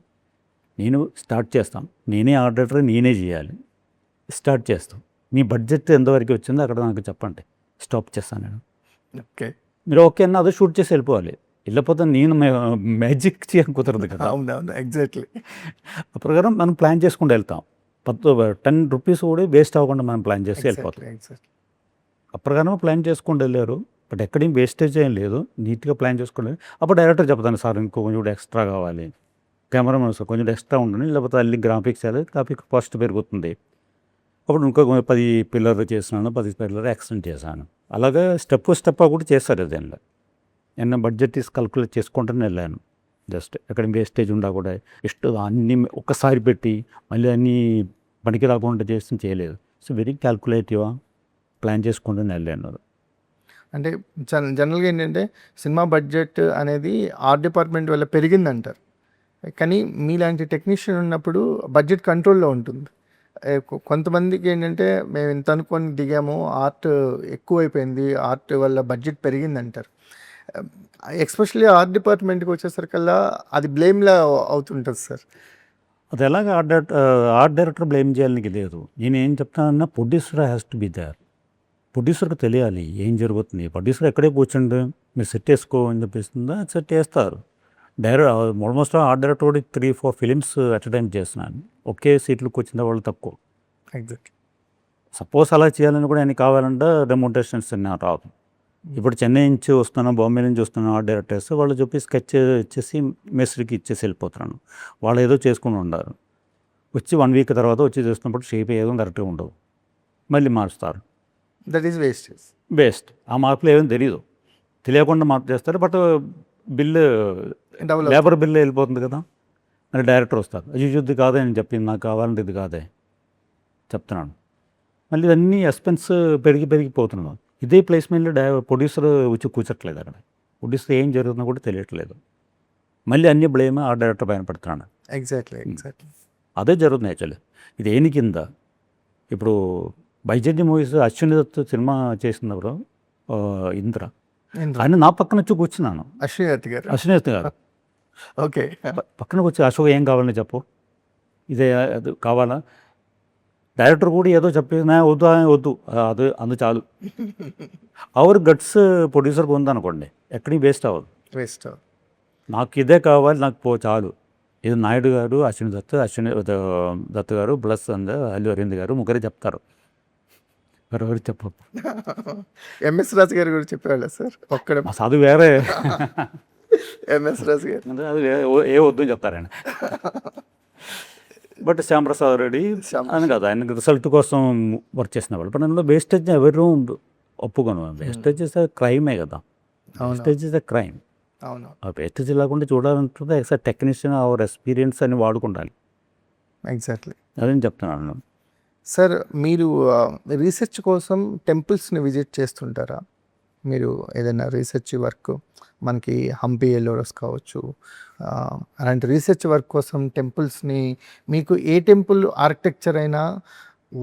నేను స్టార్ట్ చేస్తాం, నేనే ఆర్డర్, నేనే చేయాలి, స్టార్ట్ చేస్తాం. మీ బడ్జెట్ ఎంతవరకు వచ్చిందో అక్కడ నాకు చెప్పండి, స్టాప్ చేస్తాను నేను. ఓకే. మీరు ఓకే అన్న అదే షూట్ చేసి వెళ్ళిపోవాలి. వెళ్ళిపోతే నేను మ్యాజిక్ చేయడం కుదరదు కదా. అవునవును, ఎగ్జాక్ట్లీ. ఆ ప్రకారం మనం ప్లాన్ చేసుకుంటూ వెళ్తాం. 10 రూపీస్ కూడా వేస్ట్ అవ్వకుండా మనం ప్లాన్ చేసి వెళ్ళిపోతాం. ఎగ్జాక్ట్లీ. ఆ ప్రకారం ప్లాన్ చేసుకుంటూ వెళ్ళారు. బట్ ఎక్కడేం వేస్టేజ్ ఏం లేదు, నీట్గా ప్లాన్ చేసుకోండి. అప్పుడు డైరెక్టర్ చెప్తాను, సార్ ఇంకో కొంచెం కూడా ఎక్స్ట్రా కావాలి, కెమెరామెన్ సార్ కొంచెం ఎక్స్ట్రా ఉండండి, లేకపోతే అల్లి గ్రాఫిక్స్ గ్రాఫిక్ కాస్ట్ పెరుగుతుంది. అప్పుడు ఇంకో 10 పిల్లర్ చేసినాను, 10 పిల్లర్ ఎక్స్టెండ్ చేశాను. అలాగే స్టెప్ కూడా చేస్తారు దీనిలో. నేను బడ్జెట్ తీసి క్యాల్కులేట్ చేసుకుంటూనే వెళ్ళాను. జస్ట్ ఎక్కడ వేస్టేజ్ ఉండా కూడా అన్నీ ఒక్కసారి పెట్టి మళ్ళీ అన్నీ పనికి రాకుండా చేసి చేయలేదు. సో వెరీ క్యాల్కులేటివ్గా ప్లాన్ చేసుకుంటూనే వెళ్ళాను. అంటే జనరల్గా ఏంటంటే సినిమా బడ్జెట్ అనేది ఆర్ట్ డిపార్ట్మెంట్ వల్ల పెరిగిందంటారు, కానీ మీలాంటి టెక్నీషియన్ ఉన్నప్పుడు బడ్జెట్ కంట్రోల్లో ఉంటుంది. కొంతమందికి ఏంటంటే మేము ఇంత అనుకొని దిగాము, ఆర్ట్ ఎక్కువైపోయింది, ఆర్ట్ వల్ల బడ్జెట్ పెరిగింది అంటారు. ఎస్పెషల్లీ ఆర్ట్ డిపార్ట్మెంట్కి వచ్చేసరికల్లా అది బ్లేమ్లా అవుతుంటుంది సార్. అది ఎలాగ ఆర్ట్ డైరెక్టర్ బ్లేమ్ చేయాలని లేదు. నేను ఏం చెప్తానన్నా, producer has to be there. ప్రొడ్యూసర్కి తెలియాలి ఏం జరుగుతుంది. ప్రొడ్యూసర్ ఎక్కడే కూర్చుండు, మీరు సెట్ వేసుకో అని చెప్పేస్తుందా, సెట్ వేస్తారు. ఆల్మోస్ట్ ఆర్ట్ డైరెక్టర్ కూడా 3-4 ఫిలిమ్స్ అట్ టైం చేస్తున్నాను. ఒకే సీట్లు కూర్చున్న వాళ్ళు తక్కువ. ఎగ్జాక్ట్లీ. సపోజ్ అలా చేయాలని కూడా ఆయన కావాలంటే రెమ్యూనరేషన్స్ రాదు. ఇప్పుడు చెన్నై నుంచి వస్తున్నాను, బాంబే నుంచి వస్తున్నాను ఆర్ట్ డైరెక్టర్స్, వాళ్ళు చెప్పి స్కెచ్ ఇచ్చేసి మేస్త్రికి ఇచ్చేసి వెళ్ళిపోతున్నాను. వాళ్ళు ఏదో చేసుకుని ఉండారు. వచ్చి 1 వీక్ తర్వాత వచ్చి చేస్తున్నప్పుడు షేప్ ఏదో కరెక్ట్గా ఉండదు, మళ్ళీ మారుస్తారు. That is waste. ఆ మార్పులు ఏమో తెలియకుండా మార్పు చేస్తారు. బట్ బిల్లు, లేబర్ బిల్లు వెళ్ళిపోతుంది కదా. మరి డైరెక్టర్ వస్తారు, ఇది కాదే అని చెప్పింది, నాకు కావాలంటే ఇది కాదే చెప్తున్నాను. మళ్ళీ ఇవన్నీ ఎక్స్పెన్స్ పెరిగిపోతున్నాను. ఇదే ప్లేస్మెంట్లో ప్రొడ్యూసర్ వచ్చి కూర్చోట్లేదు. అక్కడ ప్రొడ్యూసర్ ఏం జరుగుతుందో కూడా తెలియట్లేదు. మళ్ళీ అన్ని బ్లేమ్ ఆ డైరెక్టర్ పైన పెడుతున్నాను. ఎగ్జాక్ట్లీ. అదే జరుగుతుంది యాక్చువల్లీ. ఇది ఏని కింద ఇప్పుడు బైజెడ్డి మూవీస్ అశ్విని దత్ సినిమా చేసినప్పుడు ఇంద్ర, ఆయన నా పక్కన వచ్చి కూర్చున్నాను. అశ్విని దత్ గారు ఓకే. పక్కన వచ్చి, అశోక్ ఏం కావాలని చెప్పు, ఇదే అది కావాలా. డైరెక్టర్ కూడా ఏదో చెప్పేసినా వద్దు అది చాలు. అవర్ గట్స్ ప్రొడ్యూసర్కి ఉందనుకోండి, ఎక్కడికి వేస్ట్ అవ్వదు. నాకు ఇదే కావాలి, నాకు చాలు. ఇది నాయుడు గారు, అశ్విని దత్ గారు ప్లస్ అల్లు అరవింద్ గారు ముగ్గురే చెప్తారు, ఎవరు చెప్పు. ఎంఎస్ రాజు గారు కూడా చెప్పేవాళ్ళ సార్, ఒక్కడ అది వేరే. ఎంఎస్ రాజు గారు అది ఏ వద్దు అని చెప్తారాయన. బట్ శ్యాంప్రసాద్ రెడ్డి అని కాదు, ఆయన రిజల్ట్ కోసం వర్క్ చేసిన వాళ్ళు. బట్ అందులో వేస్టేజ్ ఎవరు ఒప్పుకోను. వేస్టేజ్ ఇస్ క్రైమే కదా. Wastage is crime. అవును. ఆ వేస్టేజ్ లేకుండా చూడాలంటే ఎక్సా టెక్నీషియన్ అవర్ ఎక్స్పీరియన్స్ అని వాడుకుంటాను. ఎగ్జాక్ట్లీ, అదని చెప్తున్నాను. సార్ మీరు రీసెర్చ్ కోసం టెంపుల్స్ని విజిట్ చేస్తుంటారా? మీరు ఏదైనా రీసెర్చ్ వర్క్, మనకి హంపి ఎల్లోరస్ కావచ్చు, అలాంటి రీసెర్చ్ వర్క్ కోసం టెంపుల్స్ని, మీకు ఏ టెంపుల్ ఆర్కిటెక్చర్ అయినా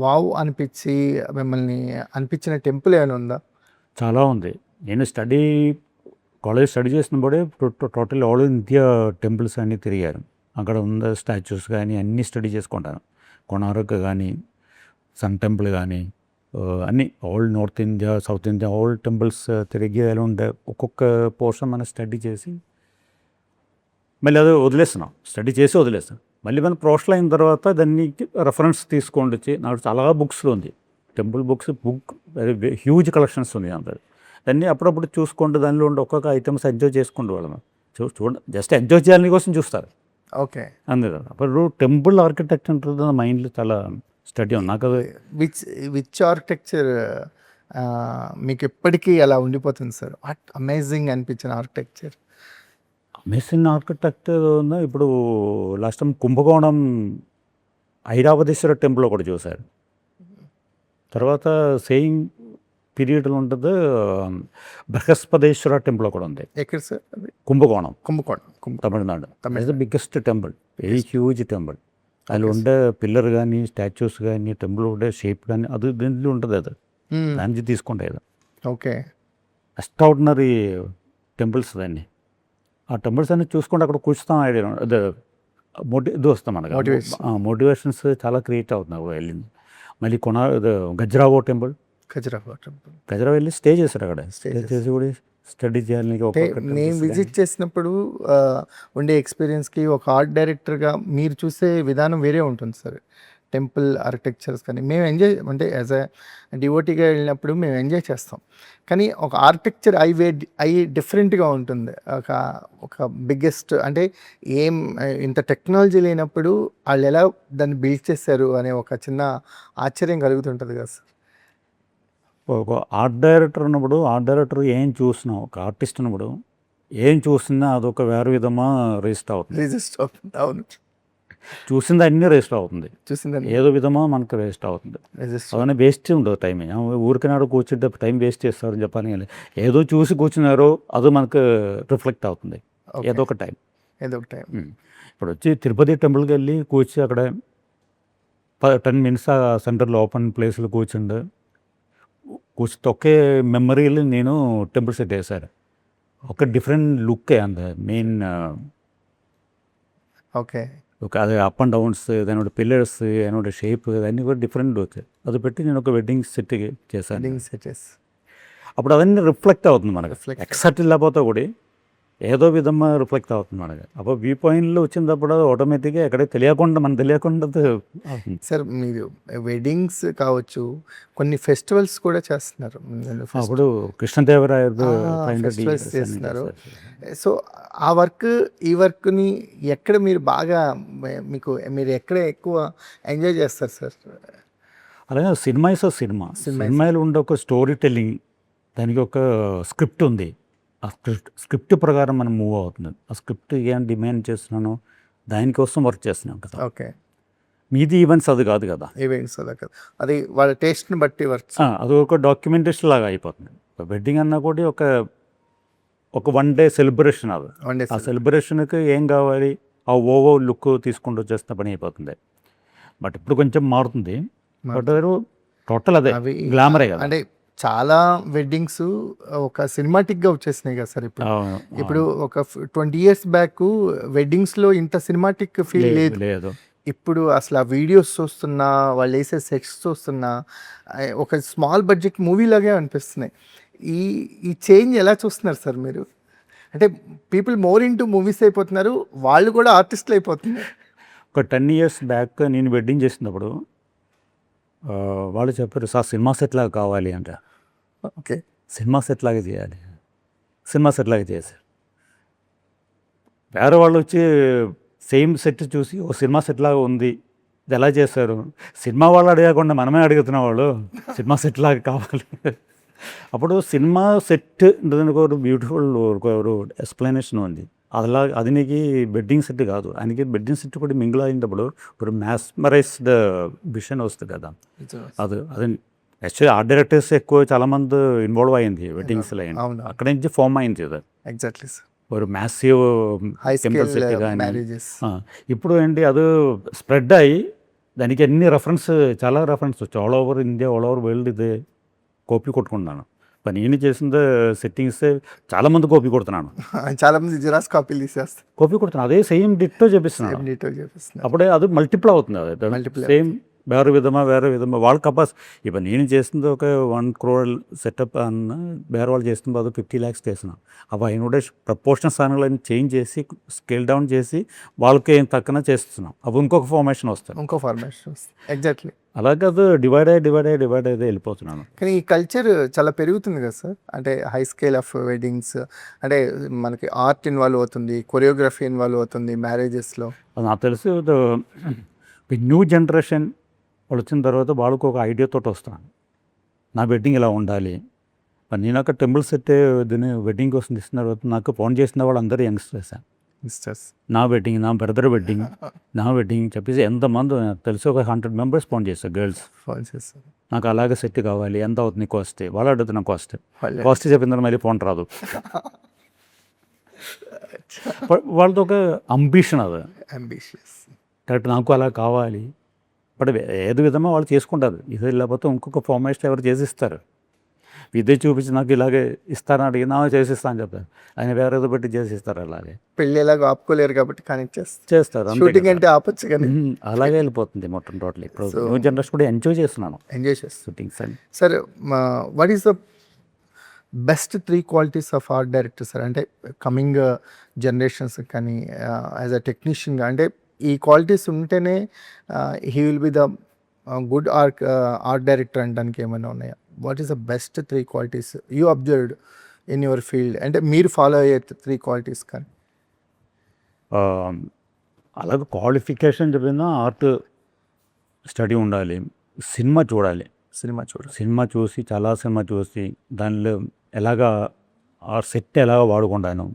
వావ్ అనిపించి మిమ్మల్ని అనిపించిన టెంపుల్ ఏమైనా ఉందా? చాలా ఉంది. నేను కాలేజ్ స్టడీ చేసినప్పుడే టోటల్ ఆల్ ఇండియా టెంపుల్స్ అన్నీ తిరిగాను. అక్కడ ఉన్న స్టాచ్యూస్ కానీ అన్నీ స్టడీ చేసుకుంటాను. కొనార్క్ కానీ, సన్ టెంపుల్ కానీ, అన్నీ all north India, south India all temples తిరిగి ఎలా ఉండే ఒక్కొక్క పోర్షన్ మనం స్టడీ చేసి మళ్ళీ అది వదిలేస్తున్నాం. స్టడీ చేసి వదిలేస్తాం. మళ్ళీ మనం ప్రొఫెషనల్ అయిన తర్వాత దాన్ని రెఫరెన్స్ తీసుకొని వచ్చి, నాకు చాలా బుక్స్లో ఉంది టెంపుల్ బుక్ హ్యూజ్ కలెక్షన్స్ ఉంది. అందరు దాన్ని అప్పుడప్పుడు చూసుకుంటూ దానిలో ఉండే ఒక్కొక్క ఐటమ్స్ ఎంజాయ్ చేసుకుంటూ వాళ్ళం చూడండి, జస్ట్ ఎంజాయ్ చేయాలని కోసం చూస్తారు. ఓకే. అంతే కదా. అప్పుడు టెంపుల్ ఆర్కిటెక్చర్ ఉంటుంది మైండ్లో చాలా స్టడీ ఉంది నాకు. విచ్ ఆర్కిటెక్చర్ మీకు ఎప్పటికీ అలా ఉండిపోతుంది సార్? అమేజింగ్ అనిపించిన ఆర్కిటెక్చర్? అమేజింగ్ ఆర్కిటెక్చర్ ఇప్పుడు లాస్ట్ టైం కుంభకోణం ఐరావతేశ్వర టెంపుల్ ఒకటి చూశారు. తర్వాత సేమ్ పీరియడ్లో ఉంటుంది బృహస్పతేశ్వర టెంపుల్ ఒకటి ఉంది. ఎక్కడ సార్? కుంభకోణం, కుంభకోణం, Tamil Nadu. The biggest temple, very huge temple. అందులో ఉండే పిల్లర్ కానీ స్టాచ్యూస్ కానీ టెంపుల్ ఉండే షేప్ కానీ అది దీంట్లో ఉంటుంది అది దాని నుంచి తీసుకుంటే అది ఓకే. ఎక్స్ట్రాడినరీ టెంపుల్స్ దాన్ని ఆ టెంపుల్స్ అన్ని చూసుకుంటే అక్కడ కూర్చుతాం ఐడియా అదే ఇది వస్తాం మనకు Motivation. మోటివేషన్స్ చాలా క్రియేట్ అవుతున్నాయి వెళ్ళింది. మళ్ళీ గజ్రావో టెంపుల్ ఖజురాహో టెంపుల్. గజ్రావో వెళ్ళి స్టే చేశారు అక్కడ Stay స్టే చేసి కూడా స్టడీ చేయాలి అంటే నేను విజిట్ చేసినప్పుడు ఉండే ఎక్స్పీరియన్స్కి ఒక ఆర్ట్ డైరెక్టర్గా మీరు చూసే విధానం వేరే ఉంటుంది సార్. టెంపుల్ ఆర్కిటెక్చర్స్ కానీ మేము ఎంజాయ్ అంటే యాజ్ ఎ డివోటీగా వెళ్ళినప్పుడు మేము ఎంజాయ్ చేస్తాం. కానీ ఒక ఆర్కిటెక్చర్ ఐ డిఫరెంట్గా ఉంటుంది. ఒక ఒక బిగ్గెస్ట్ అంటే ఏం ఇంత టెక్నాలజీ లేనప్పుడు వాళ్ళు ఎలా దాన్ని బిల్డ్ చేశారు అనే ఒక చిన్న ఆశ్చర్యం కలుగుతుంటుంది కదా సార్. ఒక ఆర్ట్ డైరెక్టర్ ఉన్నప్పుడు ఆర్ట్ డైరెక్టర్ ఏం చూసినా ఒక ఆర్టిస్ట్ ఉన్నప్పుడు ఏం చూసినా అదొక వేరే విధమా రిజిస్టర్ అవుతుంది. రిజిస్ట్ అవుతుంది. అవును, చూసింది అన్నీ రిజిస్టర్ అవుతుంది. చూసిందని ఏదో విధమా మనకు వేస్ట్ అవుతుంది. రిజిస్ట్. అలానే వేస్ట్ ఉండదు టైం. ఊరికినాడు కూర్చుంటే టైం వేస్ట్ చేస్తారని చెప్పాలి కానీ ఏదో చూసి కూర్చున్నారో అది మనకు రిఫ్లెక్ట్ అవుతుంది ఏదో ఒక టైం. ఏదో ఒక టైం. ఇప్పుడు వచ్చి తిరుపతి టెంపుల్కి వెళ్ళి కూర్చి అక్కడ 10 minutes ఆ సెంటర్లో ఓపెన్ ప్లేస్లో కూర్చుండే కూర్చుంటే ఒకే మెమరీలు నేను టెంపుల్ సెట్ వేశారు. ఒక డిఫరెంట్ లుక్కే అంత మెయిన్ ఓకే. ఒక అది అప్ అండ్ డౌన్స్ దాని పిల్లర్స్ దాని షేప్ అన్నీ కూడా డిఫరెంట్ వచ్చాయి. అది పెట్టి నేను ఒక వెడ్డింగ్ సెట్ చేశాను. వెడ్డింగ్ సెటెస్. అప్పుడు అవన్నీ రిఫ్లెక్ట్ అవుతుంది మనకు. Reflect. ఎక్సెప్ట్ లేకపోతే కూడా ఏదో విధంగా రిఫ్లెక్ట్ అవుతుంది మనకు. అప్పుడు వ్యూ పాయింట్లో వచ్చినప్పుడు ఆటోమేటిక్గా ఎక్కడ తెలియకుండా మనకు తెలియకుండా అవుతుంది. సార్ మీరు వెడ్డింగ్స్ కావచ్చు, కొన్ని ఫెస్టివల్స్ కూడా చేస్తున్నారు. అప్పుడు కృష్ణదేవరాయలు ఫెస్టివల్స్ చేస్తున్నారు. సో ఆ వర్క్ ఈ వర్క్ని ఎక్కడ మీరు బాగా మీరు ఎక్కడ ఎక్కువ ఎంజాయ్ చేస్తారు సార్? అలాగే సినిమాలో ఉండే ఒక స్టోరీ టెల్లింగ్, దానికి ఒక స్క్రిప్ట్ ఉంది. ఆ స్క్రిప్ట్ ప్రకారం మనం మూవ్ అవుతుంది. ఆ స్క్రిప్ట్ ఏం డిమాండ్ చేస్తున్నానో దానికోసం వర్క్ చేస్తున్నాం కదా. ఓకే. మీది ఈవెంట్స్ అది కాదు కదా. ఈవెంట్స్ అలా కదా, అది వాళ్ళ టేస్ట్ని బట్టి వర్క్. అది ఒక డాక్యుమెంటేషన్ లాగా అయిపోతుంది. వెడ్డింగ్ అన్నా కూడా ఒక 1 day సెలబ్రేషన్. అది ఆ సెలబ్రేషన్కి ఏం కావాలి ఆ ఓవర్ లుక్ తీసుకుంటూ వచ్చేస్తే పని అయిపోతుంది. బట్ ఇప్పుడు కొంచెం మారుతుంది. బట్ టోటల్ అదే గ్లామరే కదా. అంటే చాలా వెడ్డింగ్స్ ఒక సినిమాటిక్గా వచ్చేసినాయి కదా సార్. ఇప్పుడు ఒక 20 years బ్యాక్ వెడ్డింగ్స్లో ఇంత సినిమాటిక్ ఫీల్ లేదు. ఇప్పుడు అసలు ఆ వీడియోస్ చూస్తున్నా, వాళ్ళు వేసే సెట్స్ చూస్తున్నా ఒక స్మాల్ బడ్జెట్ మూవీ లాగే అనిపిస్తున్నాయి. ఈ చేంజ్ ఎలా చూస్తున్నారు సార్ మీరు? అంటే పీపుల్ మోర్ ఇంటూ మూవీస్ అయిపోతున్నారు, వాళ్ళు కూడా ఆర్టిస్టులు అయిపోతున్నారు. ఒక 10 years బ్యాక్ నేను వెడ్డింగ్ చేసినప్పుడు వాళ్ళు చెప్పారు సార్ సినిమా సెట్ లాగా కావాలి అంట. ఓకే. సినిమా సెట్ లాగా చేయాలి, సినిమా సెట్ లాగా చేశారు. వేరే వాళ్ళు వచ్చి సేమ్ సెట్ చూసి ఓ సినిమా సెట్ లాగా ఉంది, ఇది ఎలా చేశారు? సినిమా వాళ్ళు అడగకుండా మనమే అడుగుతున్న వాళ్ళు సినిమా సెట్ లాగా కావాలి. అప్పుడు సినిమా సెట్ ఒక బ్యూటిఫుల్ ఒక ఎక్స్ప్లెనేషన్ ఉంది. అది నీకు బెడ్డింగ్ సెట్ కాదు, ఆయనకి బెడ్డింగ్ సెట్ కూడా మింగిల్ అయినప్పుడు ఒక మ్యాస్మరైజ్డ్ విషన్ వస్తుంది కదా. అది యాక్చువల్లీ ఆర్ట్ డైరెక్టర్స్ ఎక్కువ చాలామంది ఇన్వాల్వ్ అయింది వెడ్డింగ్స్లో అయింది. అక్కడి నుంచి ఫామ్ అయింది అది. Exactly sir. ఒక మ్యాసివ్ టెంపుల్ సెట్ కానీ. ఇప్పుడు ఏంటి అది స్ప్రెడ్ అయ్యి దానికి అన్ని చాలా రెఫరెన్స్ వచ్చాయి. All over India, all over world ఇది కాపీ కొట్టుకుంటున్నాను. నేను చేసిన సెట్టింగ్స్ చాలామంది కాపీ కొడుతున్నాను. చాలామంది జిరాక్స్ కాపీలు తీసేస్తారు, కాపీ కొడుతున్నాను. అదే సేమ్ డిట్టో చేపిస్తున్నాను. అప్పుడే అది మల్టిపుల్ అవుతుంది. అది సేమ్ వేరే విధమా వాళ్ళ ఇప్పుడు నేను చేసింది ఒక 1 crore సెటప్ అన్న, వేరే వాళ్ళు చేస్తుంది అది 50 lakhs చేసినాం. అవి ఆయన కూడా ప్రపోర్షన్స్ అని చేంజ్ చేసి స్కేల్ డౌన్ చేసి వాళ్ళకి ఏం తక్కువ చేస్తున్నాం. అవి ఇంకొక ఫార్మేషన్ వస్తుంది. ఎగ్జాక్ట్లీ. అలాగే అది డివైడ్ అయ్యి వెళ్ళిపోతున్నాను. కానీ ఈ కల్చర్ చాలా పెరుగుతుంది కదా సార్. అంటే హై స్కేల్ ఆఫ్ వెడ్డింగ్స్, అంటే మనకి ఆర్ట్ ఇన్వాల్వ్ అవుతుంది, కొరియోగ్రఫీ ఇన్వాల్వ్ అవుతుంది మ్యారేజెస్లో. అది నాకు తెలిసి న్యూ జనరేషన్ వాళ్ళు వచ్చిన తర్వాత వాళ్ళకు ఒక ఐడియాతో వస్తాను, నా వెడ్డింగ్ ఇలా ఉండాలి. నేను అక్కడ టెంపుల్ సెట్ దీన్ని వెడ్డింగ్ కోసం తీసిన తర్వాత నాకు ఫోన్ చేసిన వాళ్ళు అందరూ యంగ్స్టర్స్. నా వెడ్డింగ్, నా బ్రదర్ వెడ్డింగ్, నా వెడ్డింగ్ చెప్పేసి ఎంతమంది తెలిసి ఒక 100 members ఫోన్ చేస్తారు, గర్ల్స్ ఫోన్ చేస్తారు. నాకు అలాగే సెట్ కావాలి, ఎంత అవుతుంది కాస్ట్? వాళ్ళు అడుగుతున్న కాస్ట్ చెప్పిన తర్వాత మళ్ళీ ఫోన్ రాదు. వాళ్ళతో ఒక అంబిషన్, అది అంబిషియస్. కరెక్ట్ నాకు అలా కావాలి. బట్ ఏదో విధంగా వాళ్ళు చేసుకుంటారు. ఇది లేకపోతే ఇంకొక ఫార్మాట్ ఎవరు చేసిస్తారు. ఇదే చూపించి నాకు ఇలాగే ఇస్తారని అడిగినా చేసిస్తా అని చెప్తారు. ఆయన వేరే ఏదో పెట్టి చేసిస్తారు అలాగే. పెళ్ళి ఎలాగో ఆపుకోలేరు కాబట్టి కానీ చేస్తారు అంతే షూటింగ్ కదా. అంటే ఆపొచ్చు కానీ అలాగే వెళ్ళిపోతుంది మొత్తం టోటల్. ఇప్పుడు So- న్యూ జనరేషన్ కూడా ఎంజాయ్ చేస్తున్నాను ఎంజాయ్ చేస్తారు. షూటింగ్స్ అని. Sir what is the best 3 qualities of art director sir? అంటే కమింగ్ జనరేషన్స్ కానీ యాజ్ అ టెక్నీషియన్గా అంటే ఈ క్వాలిటీస్ ఉంటేనే he will be the good art director అనడానికి ఏమైనా ఉన్నాయా? What is the best 3 qualities you observed in your field, అంటే మీరు ఫాలో అయ్యే 3 క్వాలిటీస్ కానీ? అలాగే క్వాలిఫికేషన్ చెప్పిన ఆర్ట్ స్టడీ ఉండాలి, సినిమా చూడాలి. సినిమా చూసి చాలా సినిమా చూసి దానిలో ఎలాగా ఆ సెట్ ఎలాగ వాడుకుంటాను,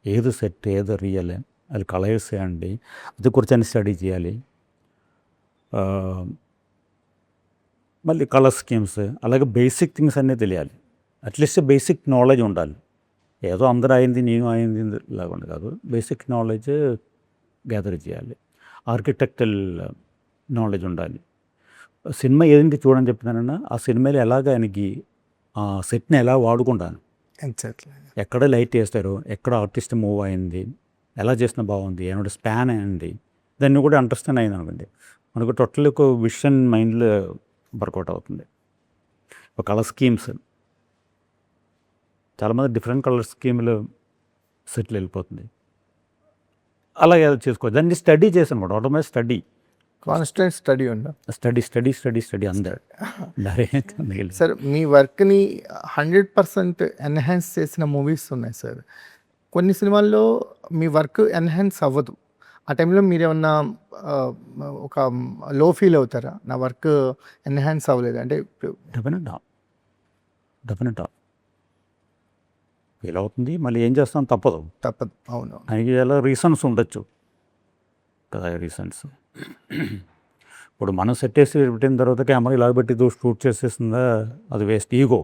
ఏది సెట్ ఏది రియల్ అది కలర్స్ అండి, అది కూర్చొని స్టడీ చేయాలి. మళ్ళీ కలర్ స్కీమ్స్ అలాగే బేసిక్ థింగ్స్ అన్నీ తెలియాలి. అట్లీస్ట్ బేసిక్ నాలెడ్జ్ ఉండాలి. ఏదో అందరూ అయింది నేను అయింది లాగా కాదు, బేసిక్ నాలెడ్జ్ గ్యాదర్ చేయాలి. ఆర్కిటెక్టల్ నాలెడ్జ్ ఉండాలి. సినిమా ఏదంటే చూడని చెప్తున్నానన్నా ఆ సినిమాలో ఎలాగ ఆయనకి ఆ సెట్ని ఎలా వాడుకుంటాను, ఎగ్జాక్ట్లీ. ఎక్కడ లైట్ వేస్తారు, ఎక్కడ ఆర్టిస్ట్ మూవ్ అయింది, ఎలా చేసినా బాగుంది, ఏమంటే స్పాన్ అయింది, దాన్ని కూడా అండర్స్టాండ్ అయింది అనుకోండి మనకు టోటల్ ఒక విషన్ మైండ్లో వర్కౌట్ అవుతుంది. ఒక కలర్ స్కీమ్స్ చాలామంది డిఫరెంట్ కలర్ స్కీమ్లు సెట్లు వెళ్ళిపోతుంది. అలాగే చేసుకోవచ్చు. దాన్ని స్టడీ చేసాను అనమాట. ఆటోమేటిక్ కాన్స్టెంట్ స్టడీ ఉందా? స్టడీ అందరు సార్ మీ వర్క్ని 100% ఎన్హాన్స్ చేసిన మూవీస్ ఉన్నాయి సార్. కొన్ని సినిమాల్లో మీ వర్క్ ఎన్హాన్స్ అవ్వదు. ఆ టైంలో మీరేమన్నా ఒక లో ఫీల్ అవుతారా? నా వర్క్ ఎన్హాన్స్ అవ్వలేదు అంటే? డెఫినెట్ ఫీల్ అవుతుంది. మళ్ళీ ఏం చేస్తాం, తప్పదు. అవును. దానికి ఎలా రీజన్స్ ఉండొచ్చు కదా. రీజన్స్ ఇప్పుడు మనం సెట్ వేసి పెట్టిన తర్వాత కెమెరా ఇలా పెట్టి షూట్ చేసేస్తుందా, అది వేస్ట్. ఈగో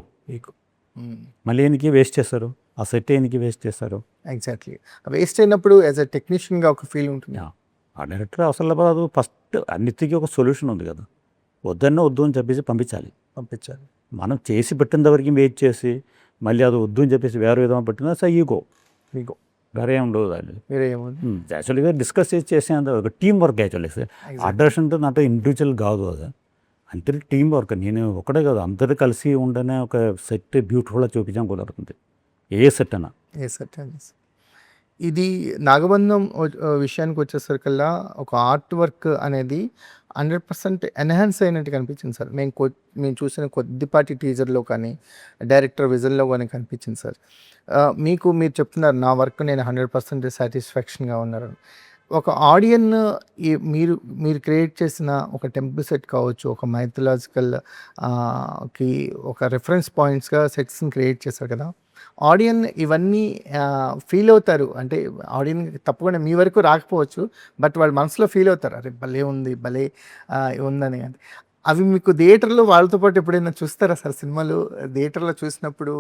మళ్ళీ ఎనికి వేస్ట్ చేస్తారు, ఆ సెట్ ఎనికి వేస్ట్ చేస్తారు. ఎగ్జాక్ట్లీ. వేస్ట్ అయినప్పుడు యాజ్ అ టెక్నీషియన్గా ఒక ఫీల్ ఉంటుంది. ఆ డైరెక్టర్ అసలు లేకపోతే ఫస్ట్ అన్నిటికీ ఒక సొల్యూషన్ ఉంది కదా. వద్దు అని చెప్పేసి పంపించాలి. మనం చేసి పెట్టిన వరకు వెయిట్ చేసి మళ్ళీ అది వద్దు అని చెప్పేసి వేరే విధంగా పెట్టినా సార్ ఈగో వేరే ఏం ఉండదు. అది వేరే ఏముంది యాక్చువల్గా డిస్కస్ చేసేంత ఒక team work. Actually sir orders అంటే నాతో ఇండివిజువల్ కాదు, అది అంటే టీం వర్క్. నేను ఒకటే కాదు, అందరూ కలిసి ఉండనే ఒక సెట్ బ్యూటిఫుల్గా చూపించడం కుదురుతుంది. ఏ సెట్ అన్నా. ఇది నాగబంధం విషయానికి వచ్చేసరికల్లా ఒక ఆర్ట్ వర్క్ అనేది 100% ఎన్హాన్స్ అయినట్టు కనిపించింది సార్. మేము చూసిన కొద్దిపాటి టీజర్లో కానీ డైరెక్టర్ విజన్లో కానీ కనిపించింది సార్. మీరు చెప్తున్నారు నా వర్క్ నేను 100% సాటిస్ఫాక్షన్గా ఉన్నారు. ఒక ఆడియన్ మీరు క్రియేట్ చేసిన ఒక టెంపుల్ సెట్ కావచ్చు, ఒక మైథలాజికల్ కి ఒక రెఫరెన్స్ పాయింట్స్గా సెట్స్ని క్రియేట్ చేశారు కదా. ఆడియన్ ఇవన్నీ ఫీల్ అవుతారు. అంటే ఆడియన్ తప్పకుండా మీ వరకు రాకపోవచ్చు, బట్ వాళ్ళ మనసులో ఫీల్ అవుతారు, అరే భలే ఉంది, భలే ఉందని. అవి మీకు థియేటర్లో వాళ్ళతో పాటు ఎప్పుడైనా చూస్తారా సార్? సినిమాలు థియేటర్లో చూసినప్పుడు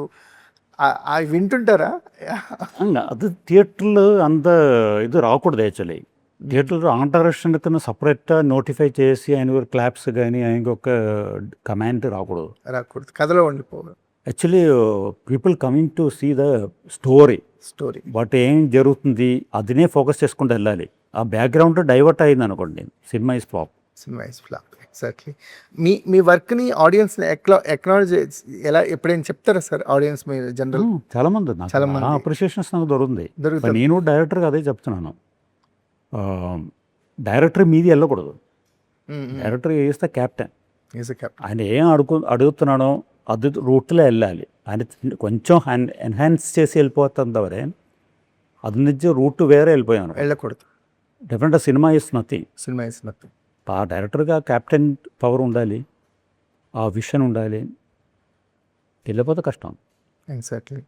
అవి వింటుంటారా? అది థియేటర్లో అంత ఇది రాకూడదు. యాక్చువల్లీ థియేటర్లో ఆంటరేషన్ కింద సపరేట్గా నోటిఫై చేసి ఆయన క్లాప్స్ కానీ ఆయన ఒక కమాండ్ రాకూడదు. కథలో ఉండిపోవాలి. Actually people coming to see the story what ఏం జరుగుతుంది అదినే ఫోకస్ చేసుకుంటూ వెళ్ళాలి. ఆ బ్యాక్గ్రౌండ్ డైవర్ట్ అయింది అనుకోండి, సినిమా ఇస్ ఫ్లాప్. ఎగ్జాక్ట్లీ. మీ వర్క్ని ఆడియన్స్ని ఎక్నాలజ్ ఎలా ఎప్పుడైనా చెప్తారా సార్? ఆడియన్స్ మీ జనరల్ చాలా మంది అప్రిషియేషన్స్ నాకు దొరుకుతుంది. నేను డైరెక్టర్గా అదే చెప్తున్నాను. డైరెక్టర్ మీది వెళ్ళకూడదు. Director is the captain. ఆయన ఏం అడుగుతున్నాడో అది రూట్లో వెళ్ళాలి. ఆయన కొంచెం ఎన్హాన్స్ చేసి వెళ్ళిపోతుంది తవరే అది నుంచి రూట్ వేరే వెళ్ళిపోయాను వెళ్ళకూడదు. డెఫినెట్గా సినిమా ఇస్ నథింగ్. ఆ డైరెక్టర్గా క్యాప్టెన్ పవర్ ఉండాలి, ఆ విషన్ ఉండాలి. వెళ్ళిపోతే కష్టం. Exactly.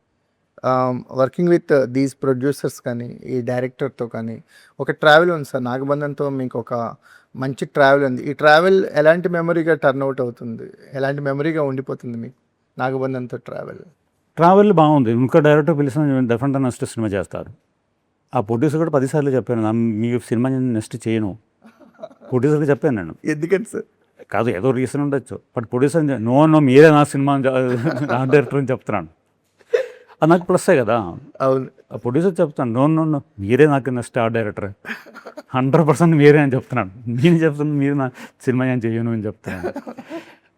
Working with these producers కానీ ఈ డైరెక్టర్తో కానీ ఒక ట్రావెల్ ఉంది సార్. నాగబంధంతో మీకు ఒక మంచి ట్రావెల్ ఉంది. ఈ ట్రావెల్ ఎలాంటి మెమరీగా టర్న్ అవుట్ అవుతుంది, ఎలాంటి మెమరీగా ఉండిపోతుంది మీకు నాగబంధంతో ట్రావెల్? బాగుంది. ఇంకా డైరెక్టర్ పిలిచిన డెఫినెట్గా నెక్స్ట్ సినిమా చేస్తారు. ఆ ప్రొడ్యూసర్ కూడా 10 సార్లు చెప్పాను, మీ సినిమా నేను నెక్స్ట్ చేయను, ప్రొడ్యూసర్కి చెప్పాను నేను. ఎందుకని సార్? కాదు ఏదో రీజన్ ఉండొచ్చు, బట్ ప్రొడ్యూసర్ నో మీరే నా సినిమా నా డైరెక్టర్ అని చెప్తున్నాను. అది నాకు ప్లస్సే కదా. అవును. ఆ ప్రొడ్యూసర్ చెప్తాను నో మీరే నాకు నెక్స్ట్ ఆర్ట్ డైరెక్టర్, 100% మీరే అని చెప్తున్నాను. నేను చెప్తున్నాను మీరు నా సినిమా ఏం చేయను అని చెప్తున్నాను.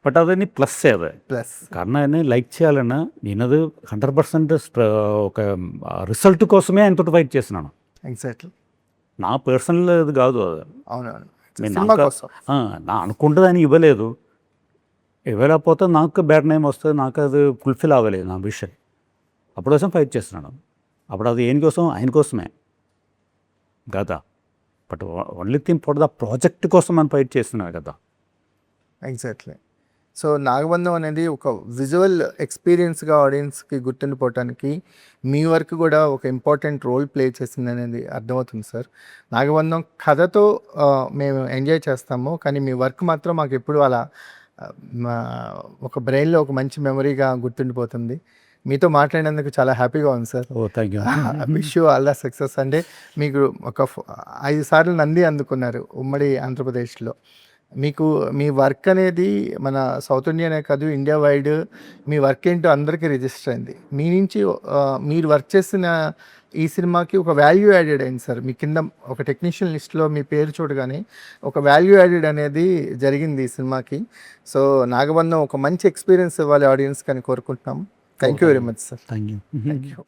బట్ అదని ప్లస్సే అది. ప్లస్ കാരണം അതിനെ లైక్ చేయాలన్నా నేనది 100% ఒక రిజల్ట్ కోసమే ఆయనతో ఫైట్ చేస్తున్నాను. ఎగ్జాక్ట్లీ. నా పర్సనల్ ఇది కాదు అది. అవునవును. నేను సినిమా నాకు కోసం. నా అనుకుంటుంది ఆయన ఇవ్వలేదు, ఇవ్వలేకపోతే నాకు బ్యాడ్ నేమ్ వస్తుంది, నాకు అది ఫుల్ఫిల్ అవ్వలేదు నా విషయం. అప్పుడు కోసం ఫైట్ చేస్తున్నాను. అప్పుడు అది ఏం కోసం, ఆయన కోసమే కదా. But only thing for the project కోసం మనం ఫైట్ చేస్తున్నాను కదా. ఎగ్జాక్ట్లీ. సో నాగబంధం అనేది ఒక విజువల్ ఎక్స్పీరియన్స్గా ఆడియన్స్కి గుర్తుండిపోవటానికి మీ వర్క్ కూడా ఒక ఇంపార్టెంట్ రోల్ ప్లే చేసింది అనేది అర్థమవుతుంది సార్. నాగబంధం కథతో మేము ఎంజాయ్ చేస్తాము, కానీ మీ వర్క్ మాత్రం మాకు ఎప్పుడు అలా ఒక బ్రెయిన్లో ఒక మంచి మెమరీగా గుర్తుండిపోతుంది. మీతో మాట్లాడినందుకు చాలా హ్యాపీగా ఉంది sir. Oh thank you. Wish you all the success. అంటే మీకు ఒక 5 సార్లు నంది అందుకున్నారు ఉమ్మడి ఆంధ్రప్రదేశ్లో. మీకు మీ వర్క్ అనేది మన సౌత్ ఇండియానే కాదు, ఇండియా వైడ్ మీ వర్క్ ఏంటో అందరికీ రిజిస్టర్ అయింది. మీ నుంచి మీరు వర్క్ చేసిన ఈ సినిమాకి ఒక వాల్యూ యాడెడ్ అయింది సార్. మీ కింద ఒక టెక్నీషియన్ లిస్ట్లో మీ పేరు చూడగానే ఒక వాల్యూ యాడెడ్ అనేది జరిగింది ఈ సినిమాకి. సో నాగబంధం ఒక మంచి ఎక్స్పీరియన్స్ ఇవ్వాలి ఆడియన్స్కి అని కోరుకుంటున్నాము. Thank you very much sir. Thank you. Thank you.